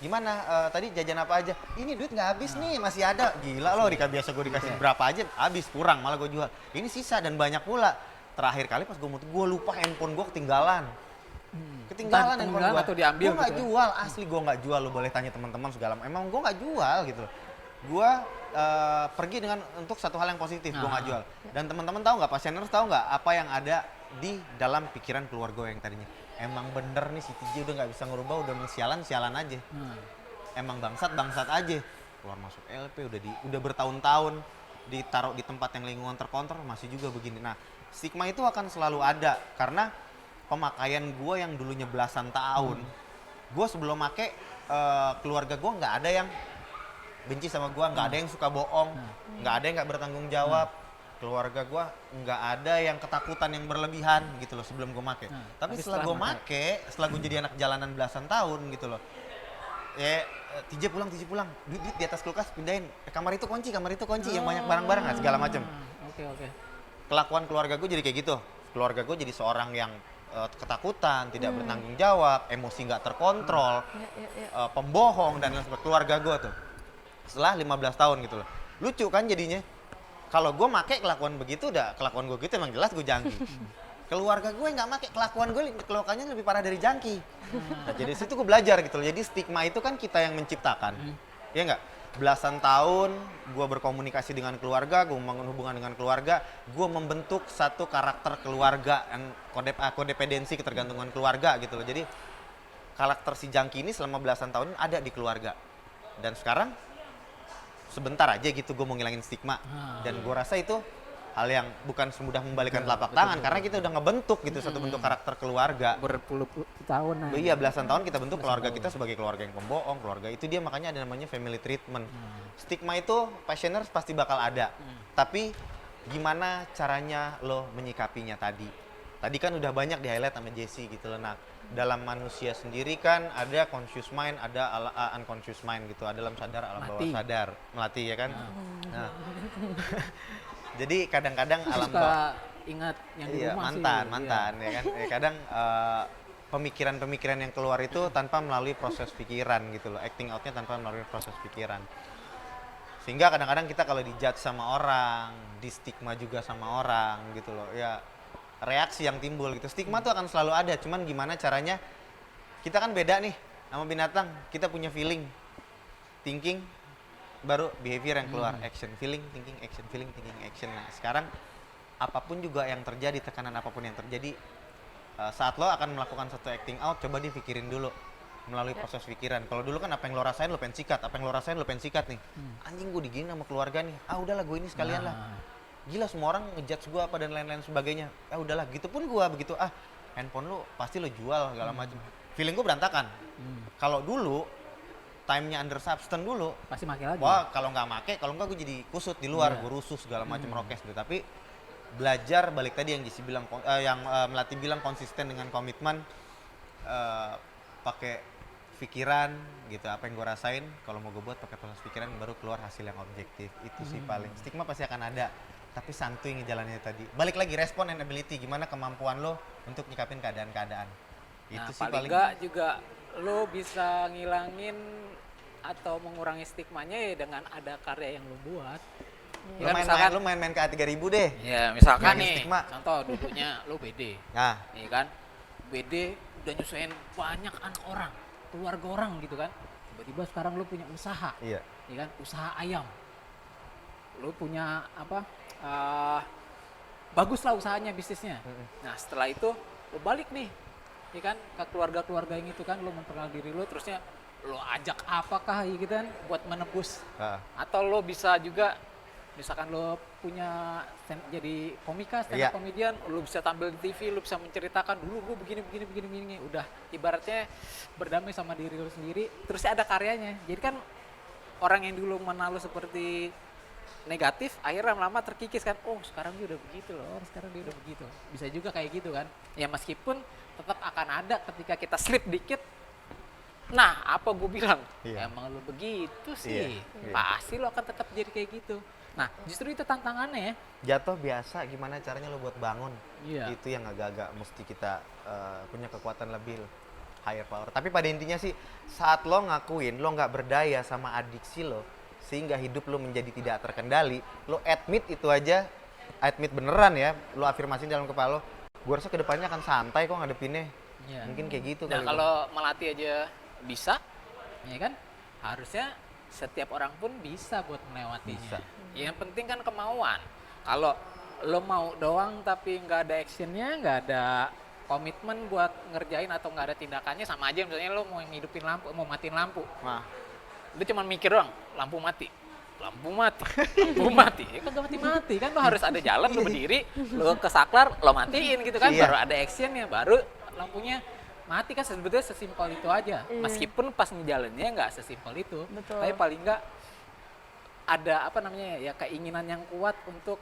gimana tadi jajan apa aja? Ini duit nggak habis nih, masih ada. Gila loh, biasa gue dikasih berapa aja, habis kurang malah gue jual. Ini sisa dan banyak pula. Terakhir kali pas gue lupa handphone gue ketinggalan. Ketinggalan handphone gue. Atau diambil Gue nggak gitu ya? jual, asli gue nggak jual. Lo boleh tanya teman-teman segala. Emang gue nggak jual gitu. Gue pergi dengan untuk satu hal yang positif, gue nggak jual. Dan teman-teman tahu nggak, passioners tahu nggak apa yang ada di dalam pikiran keluarga yang tadinya emang bener nih si TJ udah nggak bisa ngerubah, udah sialan aja. Emang bangsat aja. Keluar masuk LP udah bertahun-tahun ditaruh di tempat yang lingkungan terkontrol masih juga begini. Nah, stigma itu akan selalu ada karena pemakaian gue yang dulunya belasan tahun. Gue sebelum make keluarga gue nggak ada yang benci sama gue, nggak ada yang suka bohong, nggak ada yang nggak bertanggung jawab. Keluarga gue nggak ada yang ketakutan yang berlebihan gitu loh sebelum gue make. Tapi setelah gue make, setelah gue jadi anak jalanan belasan tahun gitu loh, TJ pulang, duit di atas kulkas pindahin, kamar itu kunci, yang banyak barang-barang segala macam. Oke. Kelakuan keluarga gue jadi kayak gitu. Keluarga gue jadi seorang yang ketakutan, tidak bertanggung jawab, emosi nggak terkontrol, pembohong dan lain sebagainya. Keluarga gue tuh setelah 15 tahun gitu loh. Lucu kan jadinya. Kalau gue make kelakuan begitu, kelakuan gue gitu emang jelas gue jangki. Keluarga gue nggak make, kelakuannya lebih parah dari jangki. Nah, jadi situ gue belajar gitu loh. Jadi stigma itu kan kita yang menciptakan, ya nggak? Belasan tahun gue berkomunikasi dengan keluarga, gue membangun hubungan dengan keluarga, gue membentuk satu karakter keluarga yang kodependensi ketergantungan keluarga gitu loh. Jadi karakter si jangki ini selama belasan tahun ada di keluarga. Dan sekarang sebentar aja gitu gue mau ngilangin stigma. Dan gue rasa itu hal yang bukan semudah membalikan telapak tangan karena kita udah ngebentuk gitu satu bentuk karakter keluarga. Berpuluh-puluh tahun. Iya, belasan tahun kita bentuk keluarga kita sebagai keluarga yang pembohong, keluarga itu dia makanya ada namanya family treatment. Stigma itu passioners pasti bakal ada. Tapi gimana caranya lo menyikapinya tadi? Tadi kan udah banyak di highlight sama Jesse gitu loh. Nah, dalam manusia sendiri kan ada conscious mind, ada unconscious mind gitu. Ada alam sadar, alam bawah sadar. Melatih ya kan? Nah. Jadi kadang-kadang alam bawah ingat yang di iya, rumah mantan ya kan. Kadang pemikiran-pemikiran yang keluar itu tanpa melalui proses pikiran gitu loh. Acting out-nya tanpa melalui proses pikiran. Sehingga kadang-kadang kita kalau dijudge sama orang, di stigma juga sama orang gitu loh. Ya reaksi yang timbul gitu. Stigma tuh akan selalu ada, cuman gimana caranya kita kan beda nih sama binatang. Kita punya feeling, thinking, baru behavior yang keluar. Action, feeling, thinking, action. Nah, sekarang apapun juga yang terjadi, tekanan apapun yang terjadi, saat lo akan melakukan satu acting out, coba dipikirin dulu melalui proses pikiran. Kalau dulu kan apa yang lo rasain lo pengen sikat, nih. Anjing gue digini sama keluarga nih. Ah udahlah gue ini sekalian lah. Gila semua orang ngejudge gue apa dan lain-lain sebagainya. Udahlah, gitu pun gue begitu. Handphone lu pasti lo jual segala macam. Feeling gue berantakan. Kalau dulu time-nya under substance dulu pasti make lagi. Wah, kalau nggak gue jadi kusut di luar, gue rusuh segala macam rokes gitu. Tapi belajar balik tadi yang Jesse bilang, Melati bilang konsisten dengan komitmen, pakai pikiran gitu. Apa yang gue rasain, kalau mau gue buat pakai proses pikiran baru keluar hasil yang objektif. Itu sih paling. Stigma pasti akan ada. Tapi santuy ngejalannya tadi. Balik lagi respon and ability, gimana kemampuan lo untuk nyikapin keadaan-keadaan. Itu sih paling. Enggak juga lo bisa ngilangin atau mengurangi stigmanya ya dengan ada karya yang lo buat. Lu main-main ke A3000 deh. Ya, misalkan Ngilangin nih, stigma. contoh dulunya lo BD. Nah, Iya kan? BD udah nyusahin banyak anak orang, keluarga orang gitu kan. Tiba-tiba sekarang lo punya usaha. iya. Iya kan? Usaha ayam. Lo punya apa? Bagus lah usahanya, bisnisnya. Nah, setelah itu lo balik nih, ya kan, ke keluarga-keluarga yang itu kan, lo memperkenalkan diri lo, terusnya lo ajak apakah gitu kan buat menebus. Atau lo bisa juga, misalkan lo punya jadi komika, stand up comedian, lo bisa tampil di TV, lo bisa menceritakan dulu gue begini, udah ibaratnya berdamai sama diri lo sendiri, terusnya ada karyanya. Jadi kan orang yang dulu mengenal lo seperti negatif, akhirnya lama-lama terkikis kan, oh sekarang dia udah begitu loh, sekarang dia udah begitu. Bisa juga kayak gitu kan. Ya meskipun tetap akan ada ketika kita slip dikit, nah apa gue bilang, emang lo begitu sih, pasti lo akan tetap jadi kayak gitu. Nah justru itu tantangannya ya. Jatuh biasa, gimana caranya lo buat bangun. Itu yang agak-agak mesti kita punya kekuatan lebih. higher power. Tapi pada intinya sih saat lo ngakuin lo nggak berdaya sama adiksi lo sehingga hidup lo menjadi tidak terkendali, lo admit itu aja, admit beneran ya, lo afirmasi dalam kepala lo, gue rasa kedepannya akan santai kok ngadepinnya. Iya. Mungkin kayak gitu Nah kali. kalau melatih aja bisa, ya kan? Harusnya setiap orang pun bisa buat melewatinya. Bisa. Yang penting kan kemauan. Kalau lo mau doang tapi nggak ada actionnya, nggak ada komitmen buat ngerjain atau nggak ada tindakannya, sama aja misalnya lo mau ngidupin lampu, mau matiin lampu. Nah, Lo cuma mikir doang, lampu mati. Lampu mati, lampu mati, ya kan gak mati-mati kan, lo harus ada jalan, lo berdiri, lo ke saklar, lo matiin gitu kan, Iya. baru ada actionnya, baru lampunya mati kan. Sebetulnya sesimpel itu aja, meskipun pas ngejalannya nggak sesimpel itu, Betul. tapi paling nggak ada apa namanya ya, keinginan yang kuat untuk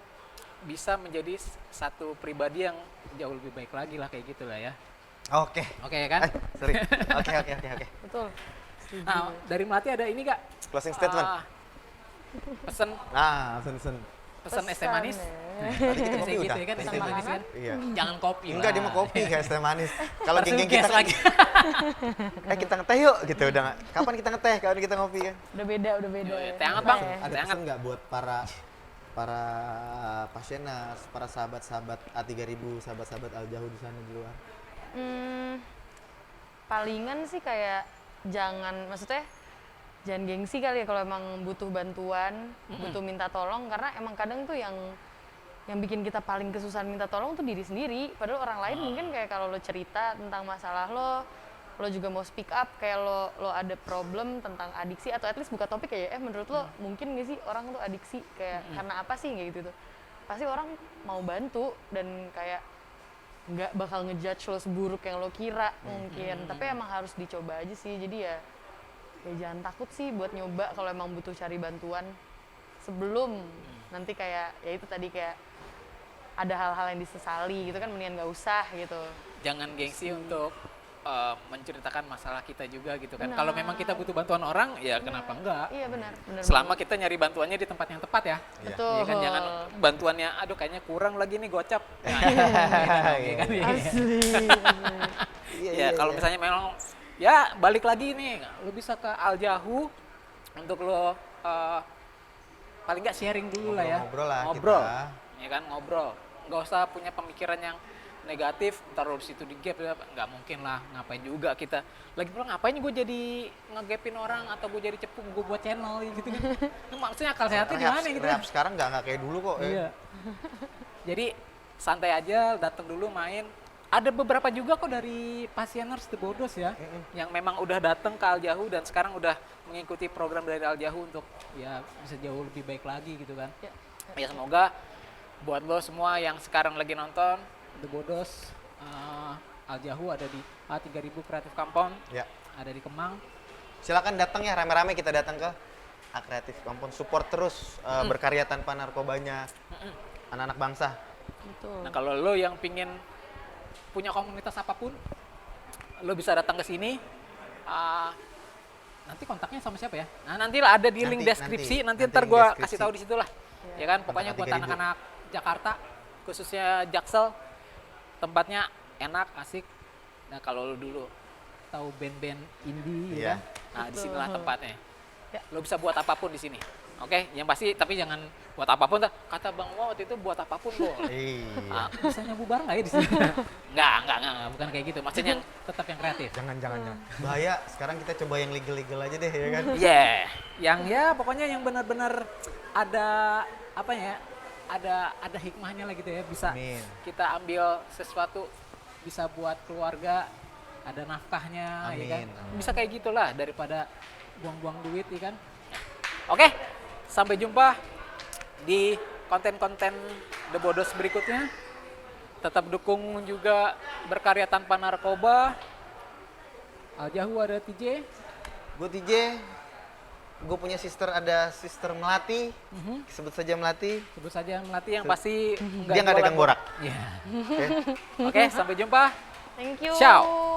bisa menjadi satu pribadi yang jauh lebih baik lagi lah, kayak gitu lah ya. oke. Oke kan? Sorry. Oke. Betul. Setuju. Nah, dari melatih ada ini gak? Closing statement. Pesen Nah, sen. pesen es teh manis. Tadi kita kopi Biasanya udah. gitu ya kan, es teh manis kan. Iya. Jangan kopi Enggak, dia lah. mau kopi kayak es teh manis. Kalau Langsung geng-geng kita gas kan, lagi. kita ngeteh yuk gitu udah nggak. Kapan kita ngeteh? Kapan kita ngopi kan? Udah beda. Yoi, teh hangat, Apa Bang. ya? Ada Jangan. pesan nggak buat para passioners, para sahabat-sahabat A3000, sahabat-sahabat Al-Jahu di sana di luar? Palingan sih kayak maksudnya jangan gengsi kali ya kalau emang butuh bantuan, butuh minta tolong, karena emang kadang tuh yang bikin kita paling kesusahan minta tolong tuh diri sendiri. Padahal orang lain mungkin kayak kalau lo cerita tentang masalah lo juga mau speak up, kayak lo ada problem tentang adiksi atau at least buka topik kayak menurut lo mungkin gak sih orang tuh adiksi kayak karena apa sih kayak gitu tuh. Pasti orang mau bantu dan kayak nggak bakal ngejudge lo seburuk yang lo kira mungkin. Tapi emang harus dicoba aja sih. Jadi ya jangan takut sih buat nyoba kalau emang butuh cari bantuan sebelum nanti kayak ya itu tadi kayak ada hal-hal yang disesali gitu kan, mendingan nggak usah gitu. Jangan gengsi untuk menceritakan masalah kita juga gitu kan. Benar. Kalau memang kita butuh bantuan orang, ya kenapa enggak? Iya benar Selama kita nyari bantuannya di tempat yang tepat ya. betul. Iya kan, jangan bantuannya aduh kayaknya kurang lagi nih gocap. Nah, iya kan? asli. Ya kalau misalnya memang ya balik lagi nih, lo bisa ke Al-Jahu untuk lo paling nggak sharing dulu lah ya. Ngobrol lah Ya kan, ngobrol. Nggak usah punya pemikiran yang negatif, taruh di situ di gap, nggak mungkin lah, ngapain juga kita. Lagi pula ngapain gue jadi ngegapin orang atau gue jadi cepu, gue buat channel gitu kan. Itu maksudnya akal sehatnya di mana gitu. Rehab sekarang nggak kayak dulu kok. Iya. Jadi santai aja, datang dulu main. Ada beberapa juga kok dari Pasieners The Bodos ya, yang memang udah datang ke Al-Jahu dan sekarang udah mengikuti program dari Al-Jahu untuk ya bisa jauh lebih baik lagi gitu kan. Ya semoga buat lo semua yang sekarang lagi nonton The Bodos, Al-Jahu ada di A3000 Creative Compound, Ya. ada di Kemang. Silakan datang ya, rame-rame kita datang ke A-Creative Compound, support terus berkarya tanpa narkobanya anak-anak bangsa. Betul. Nah kalau lo yang pingin punya komunitas apapun, lo bisa datang ke sini. Nanti kontaknya sama siapa ya? Nah nanti lah ada di link deskripsi. Nanti ntar link gue deskripsi. kasih tahu di situ lah. Ya kan, pokoknya buat 3.000. anak-anak Jakarta, khususnya Jaksel, tempatnya enak, asik. Nah kalau lo dulu tahu band-band indie, Iya. ya kan? Nah di sinilah tempatnya. Ya. Lo bisa buat apapun di sini. Oke, yang pasti tapi jangan buat apapun. Kata Bang Wo waktu itu buat apapun boleh. Iya. Bisa nyabu bareng nggak ya di sini? Enggak, bukan kayak gitu. Maksudnya yang tetap yang kreatif. Jangan. Bahaya. Sekarang kita coba yang legal aja deh, ya kan? Iya, yang ya pokoknya yang benar-benar ada apa ya? Ada hikmahnya lah gitu ya. Bisa Amin. kita ambil sesuatu, bisa buat keluarga, ada nafkahnya, ya kan? Amin. Bisa kayak gitulah daripada buang-buang duit, ya kan? Oke, sampai jumpa di konten-konten The Bodos berikutnya. Tetap dukung juga berkarya tanpa narkoba. Al-Jahu ada TJ. Gue TJ, gue punya ada sister Melati, sebut saja Melati. Sebut saja Melati yang pasti Dia nggak jualan dagang borak. Iya. Oke. Oke, sampai jumpa. Thank you. Ciao.